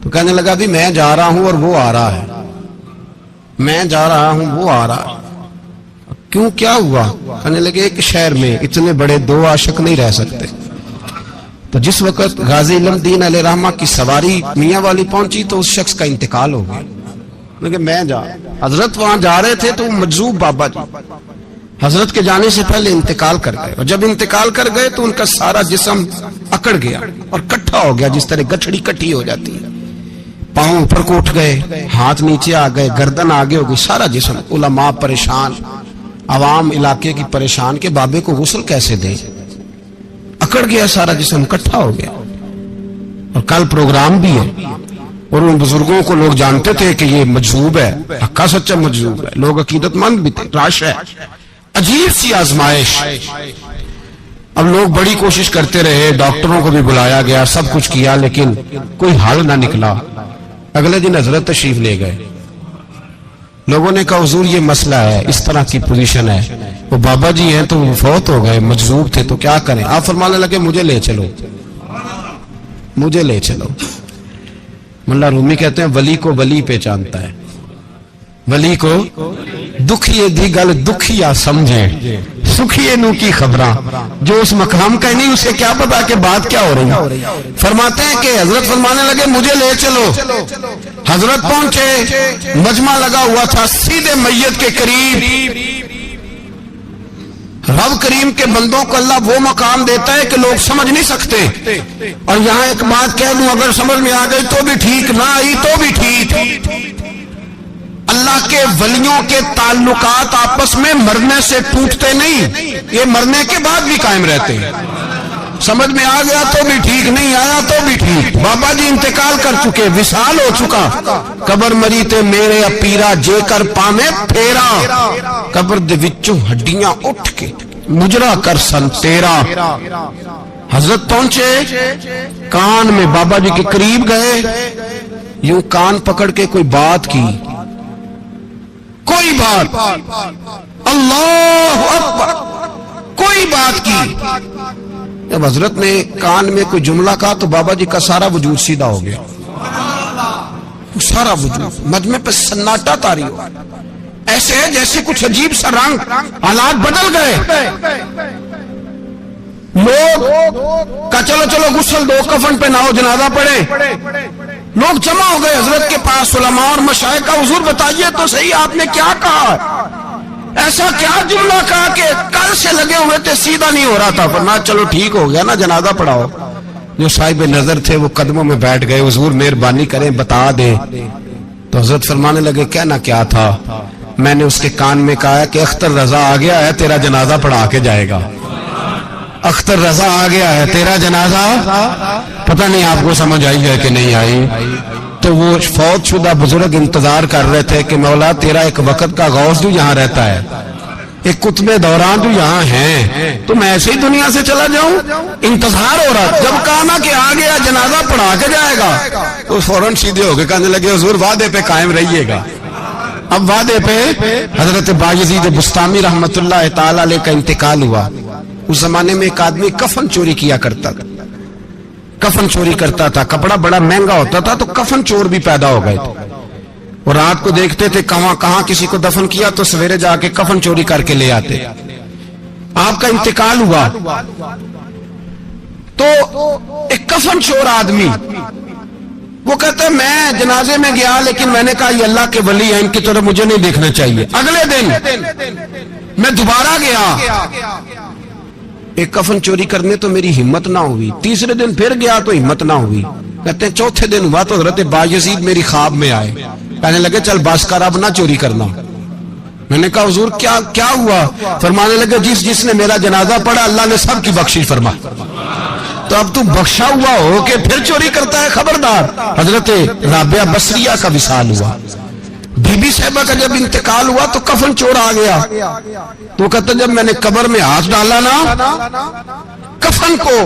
A: تو کہنے لگا بھی میں جا رہا ہوں اور وہ آ رہا ہے، میں جا رہا ہوں وہ آ رہا ہے. کیوں، کیا ہوا؟ کہنے لگے ایک شہر میں اتنے بڑے 2 عاشق نہیں رہ سکتے. تو جس وقت غازی علم الدین علیہ رحمہ کی سواری میاں والی پہنچی تو اس شخص کا انتقال ہو گیا. لیکن میں حضرت وہاں جا رہے تھے تو مجذوب بابا جی حضرت کے جانے سے پہلے انتقال کر گئے. اور جب انتقال کر گئے تو ان کا سارا جسم اکڑ گیا اور کٹھا ہو گیا، جس طرح گچھڑی کٹھی ہو جاتی ہے. پاؤں اوپر کو اٹھ گئے، ہاتھ نیچے آ گئے، گردن آگے ہو گئی، سارا جسم. علماء پریشان، عوام علاقے کی پریشان کہ بابے کو غسل کیسے دیں. اکڑ گیا سارا جسم، کٹھا ہو گیا. اور کل پروگرام بھی ہے اور ان بزرگوں کو لوگ جانتے تھے کہ یہ مجذوب ہے، حقا سچا مجذوب ہے. لوگ عقیدت مند بھی تھے. راش ہے، عجیب سی آزمائش. اب لوگ بڑی کوشش کرتے رہے، ڈاکٹروں کو بھی بلایا گیا، سب کچھ کیا، لیکن کوئی حل نہ نکلا. اگلے دن حضرت تشریف لے گئے. لوگوں نے کہا حضور یہ مسئلہ ہے، اس طرح کی پوزیشن ہے. وہ بابا جی ہیں تو وہ فوت ہو گئے، مجذوب تھے، تو کیا کریں؟ آپ فرمانے لگے مجھے لے چلو، مجھے لے چلو. ملا رومی کہتے ہیں ولی کو ولی پہچانتا ہے، ولی کو دکھیے دی گل دکھیا سمجھیں، سکھیے نو کی خبراں. جو اس مقام کا نہیں اسے کیا پتا کہ بات کیا ہو رہی ہے. فرماتے ہیں کہ حضرت فرمانے لگے مجھے لے چلو. حضرت پہنچے، مجمع لگا ہوا تھا سیدھے میت کے قریب. رب کریم کے بندوں کو اللہ وہ مقام دیتا ہے کہ لوگ سمجھ نہیں سکتے. اور یہاں ایک بات کہہ دوں، اگر سمجھ میں آ گئی تو بھی ٹھیک، نہ آئی تو بھی ٹھیک. اللہ کے ولیوں کے تعلقات آپس میں مرنے سے ٹوٹتے نہیں، یہ مرنے کے بعد بھی قائم رہتے ہیں. سمجھ میں آ گیا تو بھی ٹھیک، نہیں آیا تو بھی ٹھیک. بابا جی انتقال کر چکے، وصال ہو چکا. قبر مری تے میرے اپیرا جے کر پاویں پھیرا، قبر دے وچوں ہڈیاں اٹھ کے مجرا کر سن تیرا. حضرت پہنچے، کان میں بابا جی کے قریب گئے، یوں کان پکڑ کے کوئی بات کی، کوئی بات، اللہ اکبر، کوئی بات کی. جب حضرت نے کان میں کوئی جملہ کہا تو بابا جی کا سارا وجود سیدھا ہو گیا، سارا وجود. مجمع پہ سناٹا طاری ہو، ایسے ہے جیسے کچھ عجیب سا رنگ، حالات بدل گئے. لوگ کہا چلو چلو غسل دو، کفن پہ نہ ہو، جنازہ پڑھے. لوگ جمع ہو گئے حضرت کے پاس، علماء اور مشائخ کا. حضور بتائیے تو صحیح آپ نے کیا کہا، ایسا کیا جملہ کہا کہ کل سے لگے ہوئے تھے سیدھا نہیں ہو رہا تھا. فرمایا چلو ٹھیک ہو گیا نا، جنازہ پڑھاؤ. جو صاحب نظر تھے وہ قدموں میں بیٹھ گئے، حضور مہربانی کریں بتا دیں. تو حضرت فرمانے لگے کہنا کیا تھا؟ میں نے اس کے کان میں کہا کہ اختر رضا آ گیا ہے، تیرا جنازہ پڑھا کے جائے گا. اختر رضا آ گیا ہے، تیرا جنازہ. پتہ نہیں آپ کو سمجھ آئی ہے کہ نہیں آئی. تو وہ فوت شدہ بزرگ انتظار کر رہے تھے کہ مولا تیرا ایک وقت کا غوث جو یہاں رہتا ہے، ایک قطب دوران جو یہاں ہیں، تو میں ایسے ہی دنیا سے چلا جاؤں؟ انتظار ہو رہا. جب کہا نا کہ آ گیا جنازہ پڑھا کے جائے گا تو فوراً سیدھے ہو کے کہنے لگے حضور وعدے پہ قائم رہیے گا. اب وعدے پہ حضرت بایزید بستامی رحمت اللہ تعالی علیہ کا انتقال ہوا. اس زمانے میں ایک آدمی کفن چوری کیا کرتا تھا، کفن چوری کرتا تھا. کپڑا بڑا مہنگا ہوتا تھا تو کفن چور بھی پیدا ہو گئے تھے. اور رات کو دیکھتے تھے کہاں کسی کو دفن کیا تو سویرے جا کے کفن چوری کر کے لے آتے. آپ کا انتقال ہوا تو ایک کفن چور آدمی وہ کہتا ہے میں جنازے میں گیا لیکن میں نے کہا یہ اللہ کے ولی ہیں، ان کی طرف مجھے نہیں دیکھنا چاہیے۔ اگلے دن میں دوبارہ گیا، ایک کفن چوری کرنے تو میری ہمت نہ ہوئی، تیسرے دن پھر گیا تو ہمت نہ ہوئی، کہتے ہیں چوتھے دن ہوا تو حضرت بایزید میری خواب میں آئے، کہنے لگے چل بس کر اب نہ چوری کرنا۔ میں نے کہا حضور کیا ہوا؟ فرمانے لگے جس نے میرا جنازہ پڑھا اللہ نے سب کی بخشش فرما، تو اب تو بخشا ہوا ہو کہ پھر چوری کرتا ہے، خبردار۔ حضرت رابعہ بصریہ کا وصال ہوا، بی بی صاحبہ کا جب انتقال ہوا تو کفن چور آ گیا، تو کہتا جب میں نے قبر میں ہاتھ ڈالا نا کفن کو،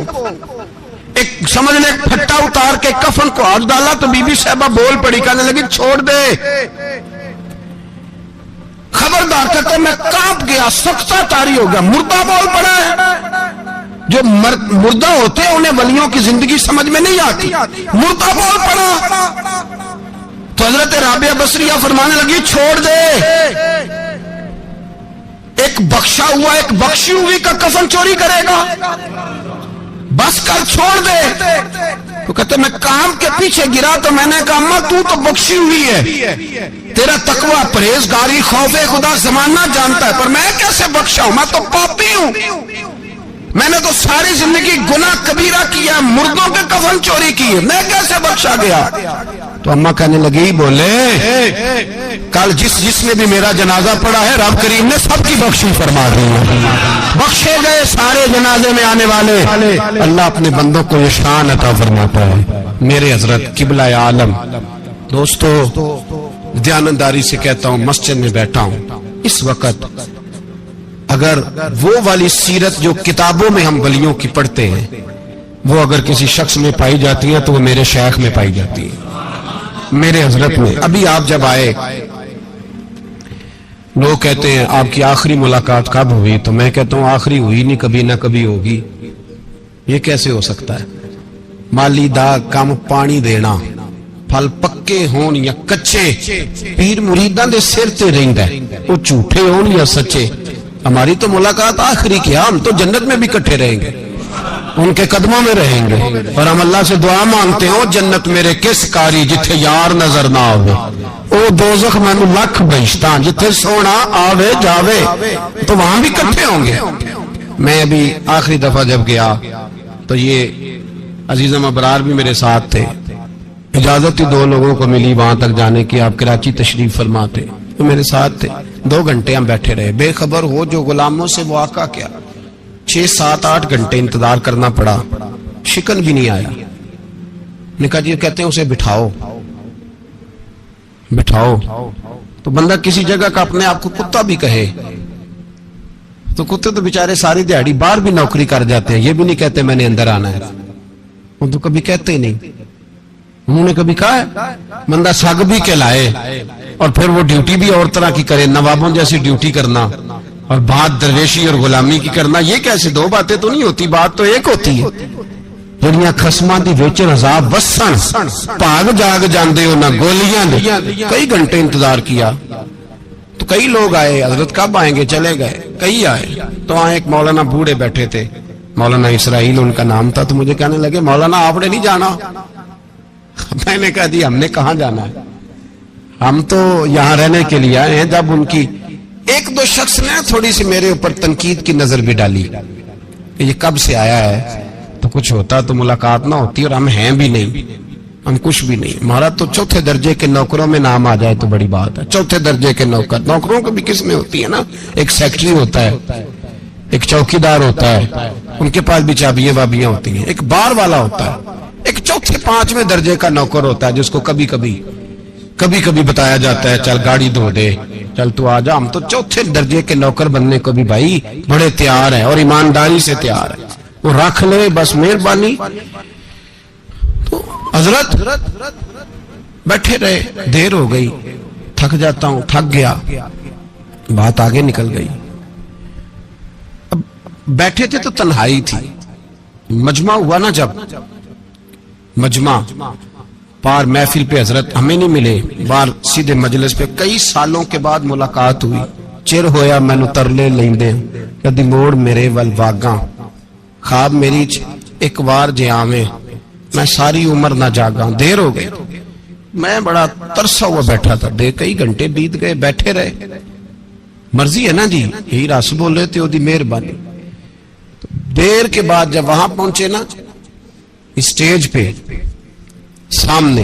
A: ایک سمجھ لے پھٹا اتار کے کفن کو ہاتھ ڈالا تو بی بی صاحبہ بول پڑی، کہنے لگی چھوڑ دے، خبردار۔ کہتا میں کانپ گیا، سکتہ طاری ہو گیا، مردہ بول پڑا ہے۔ جو مردہ ہوتے ہیں انہیں ولیوں کی زندگی سمجھ میں نہیں آتی، مردہ بول پڑا۔ تو حضرت رابعہ بصریہ فرمانے لگی چھوڑ دے، ایک بخشا ہوا ایک بخشی ہوئی کا کفن چوری کرے گا، بس کر چھوڑ دے۔ تو کہتے میں کام کے پیچھے گرا تو میں نے کہا اماں تو بخشی ہوئی ہے، تیرا تقوی پرہیزگاری خوف خدا زمانہ جانتا ہے، پر میں کیسے بخشا ہوں، میں تو پاپی ہوں، میں نے تو ساری زندگی گناہ کبیرہ کیا، مردوں کے کفن چوری کیے، میں کیسے بخشا گیا؟ تو اماں کہنے لگی بولے کل جس نے بھی میرا جنازہ پڑھا ہے رب کریم نے سب کی بخشش فرما دی ہے، بخشے گئے سارے جنازے میں آنے والے۔ اللہ اپنے بندوں کو یہ شان عطا فرماتا ہے۔ میرے حضرت قبلہ عالم دوستو، دیانتداری سے کہتا ہوں مسجد میں بیٹھا ہوں اس وقت، اگر وہ والی سیرت جو کتابوں میں ہم ولیوں کی پڑھتے ہیں وہ اگر کسی شخص میں پائی جاتی ہے تو وہ میرے شیخ میں پائی جاتی ہے، میرے حضرت میں۔ ابھی آپ جب آئے لوگ کہتے ہیں آپ کی آخری ملاقات کب ہوئی، تو میں کہتا ہوں آخری ہوئی نہیں، کبھی نہ کبھی ہوگی۔ یہ کیسے ہو سکتا ہے؟ مالی دا کم پانی دینا، پھل پکے ہون یا کچے، پیر مریداں دے سر تے رہندا ہے، وہ جھوٹے ہون یا سچے۔ ہماری تو ملاقات آخری کی، ہم تو جنت میں بھی کٹھے رہیں گے، ان کے قدموں میں رہیں گے، اور ہم اللہ سے دعا مانگتے ہیں جنت میرے کس کاری جتھے یار نظر نہ آوے، او دوزخ مینوں لکھ بہشتاں جتھے سونا آوے جاوے، تو وہاں بھی کٹھے ہوں گے۔ میں ابھی آخری دفعہ جب گیا تو یہ عزیزم ابرار بھی میرے ساتھ تھے، اجازت ہی 2 لوگوں کو ملی وہاں تک جانے کی، آپ کراچی تشریف فرما تھے، تو میرے ساتھ تھے۔ 2 گھنٹے ہم بیٹھے رہے، بے خبر ہو جو غلاموں سے وہ آقا کیا 6 7 8 گھنٹے انتظار کرنا پڑا، شکن بھی نہیں آیا۔ نے کہا جی کہتے ہیں اسے بٹھاؤ تو بندہ کسی جگہ کا اپنے آپ کو کتا بھی کہے تو کتے تو بیچارے ساری دیہڑی باہر بھی نوکری کر جاتے ہیں، یہ بھی نہیں کہتے میں نے اندر آنا ہے، وہ تو کبھی کہتے ہی نہیں۔ انہوں نے کبھی کہا ہے بندہ سگ بھی کہلائے اور پھر وہ ڈیوٹی بھی اور طرح کی کرے، نوابوں جیسی ڈیوٹی کرنا اور بات درویشی اور غلامی کی کرنا، یہ کیسے 2 باتیں تو نہیں ہوتی، بات تو ایک ہوتی ہے۔ جڑیاں خصماں دی وچ عذاب وسن بھاگ جاگ جاندے ہو نہ گولیاں دے۔ کئی گھنٹے انتظار کیا تو کئی لوگ آئے، حضرت کب آئیں گے، چلے گئے، کئی آئے تو وہاں ایک مولانا بوڑھے بیٹھے تھے، مولانا اسرائیل ان کا نام تھا، تو مجھے کہنے لگے مولانا آپ نے نہیں جانا؟ میں نے کہا جی ہم نے کہاں جانا ہے، ہم تو یہاں رہنے کے لیے آئے ہیں۔ جب ان کی 1-2 شخص نے تھوڑی سی میرے اوپر تنقید کی نظر بھی ڈالی کہ یہ کب سے آیا ہے، تو کچھ ہوتا تو ملاقات نہ ہوتی، اور ہم ہیں بھی نہیں، ہم کچھ بھی نہیں، ہمارا تو 4تھے درجے کے نوکروں میں نام آ جائے تو بڑی بات ہے۔ 4تھے درجے کے نوکروں کو بھی کس میں ہوتی ہے نا، ایک سیکٹری ہوتا ہے، ایک چوکیدار ہوتا ہے، ان کے پاس بھی چابیاں بابیاں ہوتی ہیں، ایک بار والا ہوتا ہے، ایک 4تھے 5ویں درجے کا نوکر ہوتا ہے جس کو کبھی کبھی بتایا جاتا ہے چل گاڑی دھو دے، چل تو آ جا۔ ہم تو 4تھے درجے کے نوکر بننے کو بھی بھائی بڑے تیار ہیں اور ایمانداری سے تیار ہیں، وہ رکھ لے بس مہربانی۔ تو حضرت بیٹھے رہے، دیر ہو گئی، تھک جاتا ہوں، تھک گیا، بات آگے نکل گئی۔ اب بیٹھے تھے تو تنہائی تھی، مجمع ہوا نا، جب مجمع پار محفل پہ حضرت ہمیں نہیں ملے، بار سیدھے مجلس پہ کئی سالوں کے بعد ملاقات ہوئی۔ چر ہویا مینو ترلے لیندے کدی موڑ میرے ول واگاں، خواب میری ایک بار جے آویں میں ساری عمر نہ جاگاں۔ دیر ہو گئی، میں بڑا ترسا ہوا بیٹھا تھا، کئی گھنٹے بیت گئے، بیٹھے رہے، مرضی ہے نا جی، یہی رس بول رہے تھے، وہ دی مہربانی۔ دیر کے بعد جب وہاں پہنچے نا اسٹیج پہ سامنے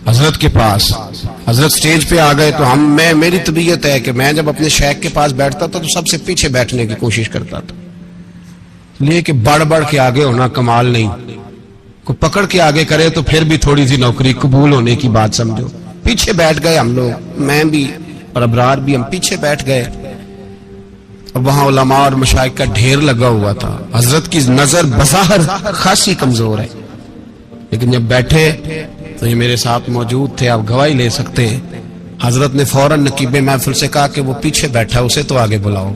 A: حضرت کے پاس، حضرت سٹیج پہ آ گئے تو میری طبیعت ہے کہ میں جب اپنے شیخ کے پاس بیٹھتا تھا تو سب سے پیچھے بیٹھنے کی کوشش کرتا تھا، لیے کہ بڑھ بڑھ کے آگے ہونا کمال نہیں، کو پکڑ کے آگے کرے تو پھر بھی تھوڑی سی نوکری قبول ہونے کی بات سمجھو۔ پیچھے بیٹھ گئے ہم لوگ، میں بھی اور ابرار بھی، ہم پیچھے بیٹھ گئے۔ اب وہاں علماء اور مشائخ کا ڈھیر لگا ہوا تھا، حضرت کی نظر بظاہر خاصی کمزور ہے، لیکن جب بیٹھے تو یہ میرے ساتھ موجود تھے، آپ گواہی لے سکتے ہیں، حضرت نے فوراً نقیب محفل سے کہا کہ وہ پیچھے بیٹھا، اسے تو آگے بلاؤ۔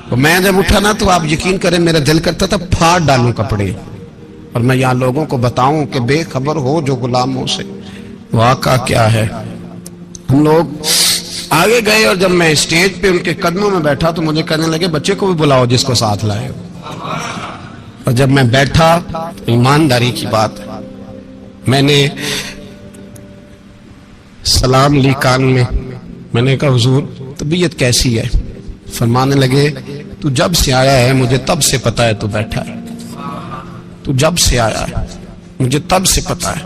A: تو میں جب اٹھا نا تو آپ یقین کریں میرا دل کرتا تھا پھاڑ ڈالوں کپڑے، اور میں یہاں لوگوں کو بتاؤں کہ بے خبر ہو جو غلاموں سے واقعہ کیا ہے۔ ہم لوگ آگے گئے اور جب میں اسٹیج پہ ان کے قدموں میں بیٹھا تو مجھے کہنے لگے بچے کو بھی بلاؤ جس کو ساتھ لائے ہو۔ اور جب میں بیٹھا، ایمانداری کی بات، میں نے سلام لی کان میں نے کہا حضور طبیعت کیسی ہے؟ فرمانے لگے تو جب سے آیا ہے مجھے تب سے پتا ہے تو بیٹھا ہے، تو جب سے آیا ہے مجھے تب سے پتا ہے،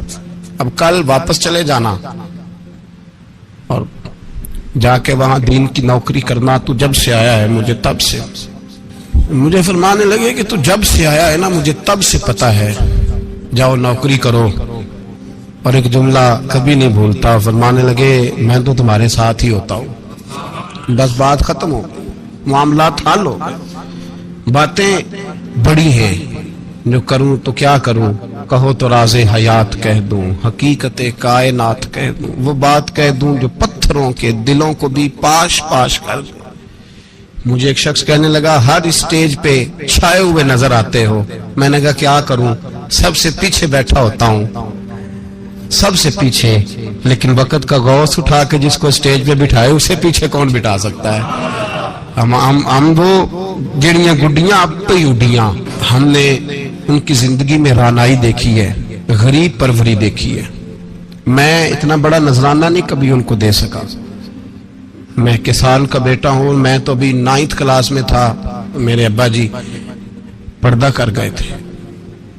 A: اب کل واپس چلے جانا اور جا کے وہاں دین کی نوکری کرنا، تو جب سے آیا ہے مجھے تب سے۔ مجھے فرمانے لگے کہ تو جب سے آیا ہے نا مجھے تب سے پتا ہے، جاؤ نوکری کرو۔ اور ایک جملہ کبھی نہیں بھولتا، فرمانے لگے میں تو تمہارے ساتھ ہی ہوتا ہوں، بس بات ختم ہو گئی، معاملات حل ہو گئے۔ باتیں بڑی ہیں، جو کروں تو کیا کروں، کہو تو راز حیات کہہ دوں، حقیقت کائنات کہہ دوں، وہ بات کہہ دوں جو پتھروں کے دلوں کو بھی پاش پاش کر دوں۔ مجھے ایک شخص کہنے لگا ہر اسٹیج پہ چھائے ہوئے نظر آتے ہو۔ میں نے کہا کیا کروں، سب سے پیچھے بیٹھا ہوتا ہوں، سب سے پیچھے، لیکن وقت کا غوث اٹھا کے جس کو اسٹیج پہ بٹھائے اسے پیچھے کون بٹھا سکتا ہے؟ ہم وہ جڑیاں گڈیاں اب پہ اڈیاں، ہم نے ان کی زندگی میں رانائی دیکھی ہے، غریب پروری دیکھی ہے۔ میں اتنا بڑا نذرانہ نہیں کبھی ان کو دے سکا، میں کسان کا بیٹا ہوں، میں تو ابھی 9th کلاس میں تھا، میرے ابا جی پردہ کر گئے تھے،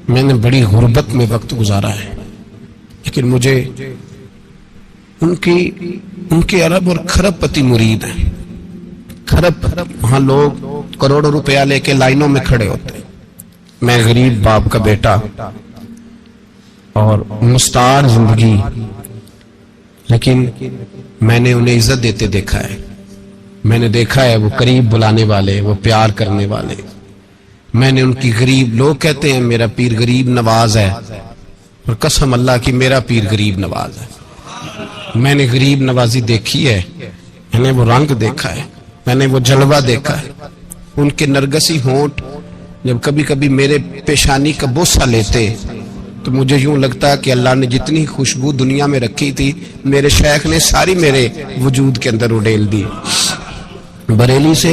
A: میں نے بڑی غربت میں وقت گزارا ہے، لیکن مجھے ان کے ارب اور کھرب پتی مرید ہیں، کھرب، وہاں لوگ کروڑوں روپیہ لے کے لائنوں میں کھڑے ہوتے ہیں، میں غریب باپ کا بیٹا اور مستعار زندگی، لیکن میں نے انہیں عزت دیتے دیکھا ہے، میں نے دیکھا ہے وہ قریب بلانے والے، وہ پیار کرنے والے، میں نے ان کی غریب، لوگ کہتے ہیں میرا پیر غریب نواز ہے، اور قسم اللہ کی میرا پیر غریب نواز ہے، میں نے غریب نوازی دیکھی ہے، میں نے وہ رنگ دیکھا ہے، میں نے وہ جلوہ دیکھا ہے، ان کے نرگسی ہونٹ جب کبھی کبھی میرے پیشانی کا بوسہ لیتے تو مجھے یوں لگتا کہ اللہ نے جتنی خوشبو دنیا میں رکھی تھی میرے شیخ نے ساری میرے وجود کے اندر اڈیل دی۔ بریلی سے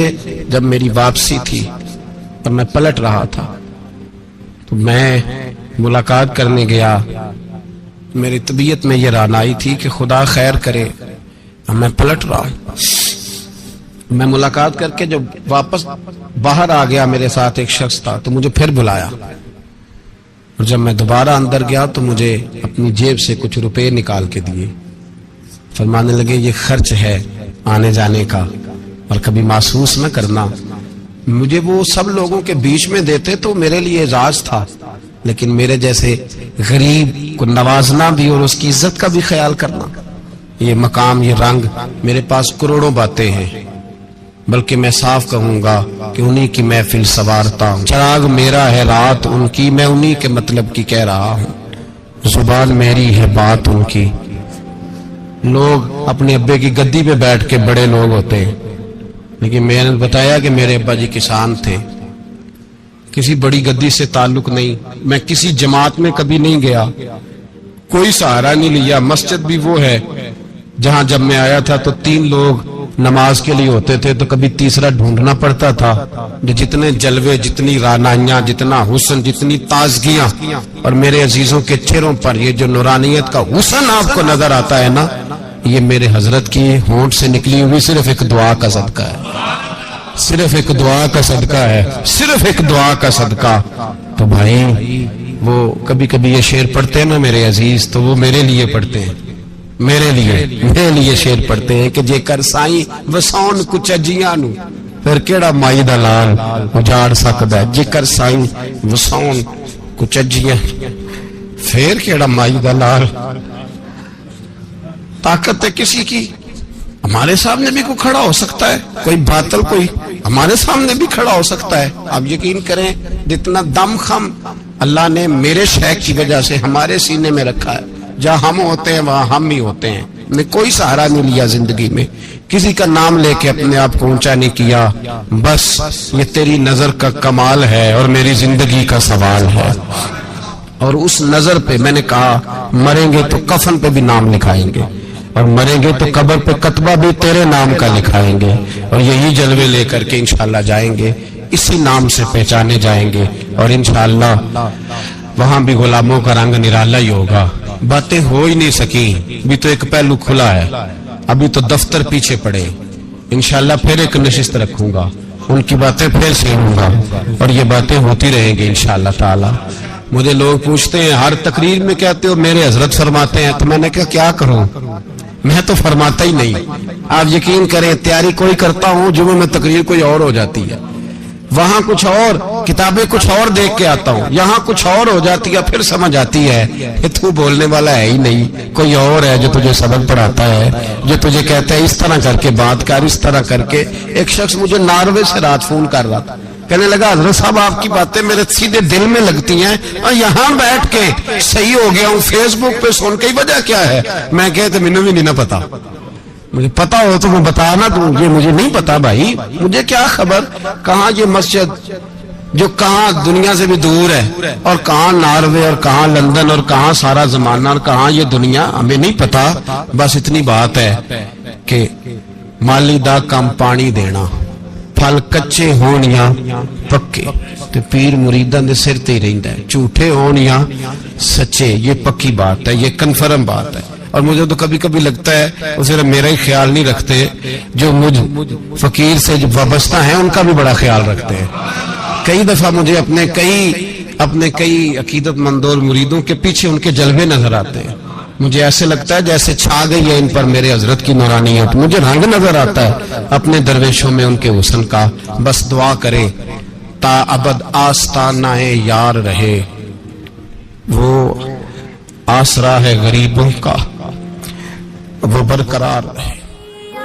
A: جب میری واپسی تھی اور میں پلٹ رہا تھا تو میں ملاقات کرنے گیا، میری طبیعت میں یہ رانائی تھی کہ خدا خیر کرے، میں پلٹ رہا ہوں۔ میں ملاقات کر کے جب واپس باہر آ گیا، میرے ساتھ ایک شخص تھا تو مجھے پھر بلایا، اور جب میں دوبارہ اندر گیا تو مجھے اپنی جیب سے کچھ روپے نکال کے دیے، فرمانے لگے یہ خرچ ہے آنے جانے کا اور کبھی محسوس نہ کرنا۔ مجھے وہ سب لوگوں کے بیچ میں دیتے تو میرے لیے اعزاز تھا، لیکن میرے جیسے غریب کو نوازنا بھی اور اس کی عزت کا بھی خیال کرنا، یہ مقام، یہ رنگ، میرے پاس کروڑوں باتیں ہیں، بلکہ میں صاف کہوں گا کہ انہی کی محفل سوارتا ہوں، چراغ میرا ہے رات ان کی، میں انہی کے مطلب کی کہہ رہا ہوں، زبان میری ہے بات ان کی۔ لوگ اپنے ابے کی گدی پہ بیٹھ کے بڑے لوگ ہوتے ہیں، لیکن میں نے بتایا کہ میرے ابا جی کسان تھے، کسی بڑی گدی سے تعلق نہیں، میں کسی جماعت میں کبھی نہیں گیا، کوئی سہارا نہیں لیا، مسجد بھی وہ ہے جہاں جب میں آیا تھا تو 3 لوگ نماز کے لیے ہوتے تھے تو کبھی تیسرا ڈھونڈنا پڑتا تھا. جتنے جلوے، جتنی رانائیاں، جتنا حسن، جتنی تازگیاں، اور میرے عزیزوں کے چہروں پر یہ جو نورانیت کا حسن آپ کو نظر آتا ہے نا، یہ میرے حضرت کی ہونٹ سے نکلی ہوئی صرف ایک دعا کا صدقہ ہے. صرف ایک دعا کا صدقہ ہے، صرف ایک دعا کا صدقہ. تو بھائی وہ کبھی کبھی یہ شعر پڑھتے ہیں نا میرے عزیز، تو وہ میرے لیے پڑھتے ہیں، میرے لیے شعر پڑھتے ہیں کہ جے کر سائیں وسون کچھ اجیاں نو پھر کیڑا مائی دا لال اجاڑ سکدا ہے. جے کر سائیں وسون کچھ اجیاں پھر کیڑا مائی دا لال. طاقت ہے کسی کی، ہمارے سامنے بھی کوئی کھڑا ہو سکتا ہے، کوئی باطل کوئی ہمارے سامنے بھی کھڑا ہو سکتا ہے. آپ یقین کریں جتنا دم خم اللہ نے میرے شیخ کی وجہ سے ہمارے سینے میں رکھا ہے، جہاں ہم ہوتے ہیں وہاں ہم ہی ہوتے ہیں. میں کوئی سہارا نہیں لیا زندگی میں، کسی کا نام لے کے اپنے آپ کو اونچا نہیں کیا. بس یہ تیری نظر کا کمال ہے اور میری زندگی کا سوال ہے. اور اس نظر پہ میں نے کہا مریں گے تو کفن پہ بھی نام لکھائیں گے، اور مریں گے تو قبر پہ کتبہ بھی تیرے نام کا لکھائیں گے، اور یہی جلوے لے کر کے انشاءاللہ جائیں گے، اسی نام سے پہچانے جائیں گے. اور انشاءاللہ وہاں بھی غلاموں کا رنگ نرالا ہی ہوگا. باتیں ہو ہی نہیں سکی، ابھی تو ایک پہلو کھلا ہے، ابھی تو دفتر پیچھے پڑے. انشاءاللہ پھر ایک نشست رکھوں گا، ان کی باتیں پھر سنوں گا، اور یہ باتیں ہوتی رہیں گی انشاءاللہ تعالی. مجھے لوگ پوچھتے ہیں ہر تقریر میں کہتے ہو میرے حضرت فرماتے ہیں، تو میں نے کہا کیا کروں، میں تو فرماتا ہی نہیں. آپ یقین کریں تیاری کوئی کرتا ہوں، جمعہ میں تقریر کوئی اور ہو جاتی ہے، وہاں کچھ اور کتابیں کچھ اور دیکھ کے آتا ہوں، یہاں کچھ اور ہو جاتی ہے. پھر سمجھ آتی ہے کہ تو بولنے والا ہے ہی نہیں، کوئی اور ہے جو تجھے سبق پڑھاتا ہے، جو تجھے کہتا ہے اس طرح کر کے بات کر، اس طرح کر کے. ایک شخص مجھے ناروے سے رات فون کر رہا تھا، کہنے لگا حضرت صاحب آپ کی باتیں میرے سیدھے دل میں لگتی ہیں، اور یہاں بیٹھ کے صحیح ہو گیا ہوں، فیس بک پہ سن کے وجہ کیا ہے. میں کہتے مجھے بھی نہیں پتا، مجھے پتا ہو تو میں بتانا دوں، یہ مجھے نہیں پتا بھائی، مجھے کیا خبر کہاں یہ مسجد جو کہاں دنیا سے بھی دور ہے، اور کہاں ناروے، اور کہاں لندن، اور کہاں سارا زمانہ، اور کہاں یہ دنیا، ہمیں نہیں پتا. بس اتنی بات ہے کہ مالی دا کم پانی دینا، پھل کچے ہون یا پکے تے پیر مریداں دے سر تے ہی رہندا ہے، جھوٹے ہون یا سچے، یہ پکی بات ہے، یہ کنفرم بات ہے. اور مجھے تو کبھی کبھی لگتا ہے وہ صرف میرا ہی خیال نہیں رکھتے، جو مجھ فقیر سے جو وابستہ ہیں ان کا بھی بڑا خیال رکھتے ہیں. کئی دفعہ مجھے اپنے کئی عقیدت مندوں اور مریدوں کے پیچھے ان کے جلوے نظر آتے ہیں. مجھے ایسے لگتا ہے جیسے چھا گئی ہے ان پر میرے حضرت کی نورانیت. مجھے رنگ نظر آتا ہے اپنے درویشوں میں ان کے حسن کا. بس دعا کرے تا ابد آستانہ یار رہے، وہ آسرا ہے غریبوں کا، وہ برقرار رہے.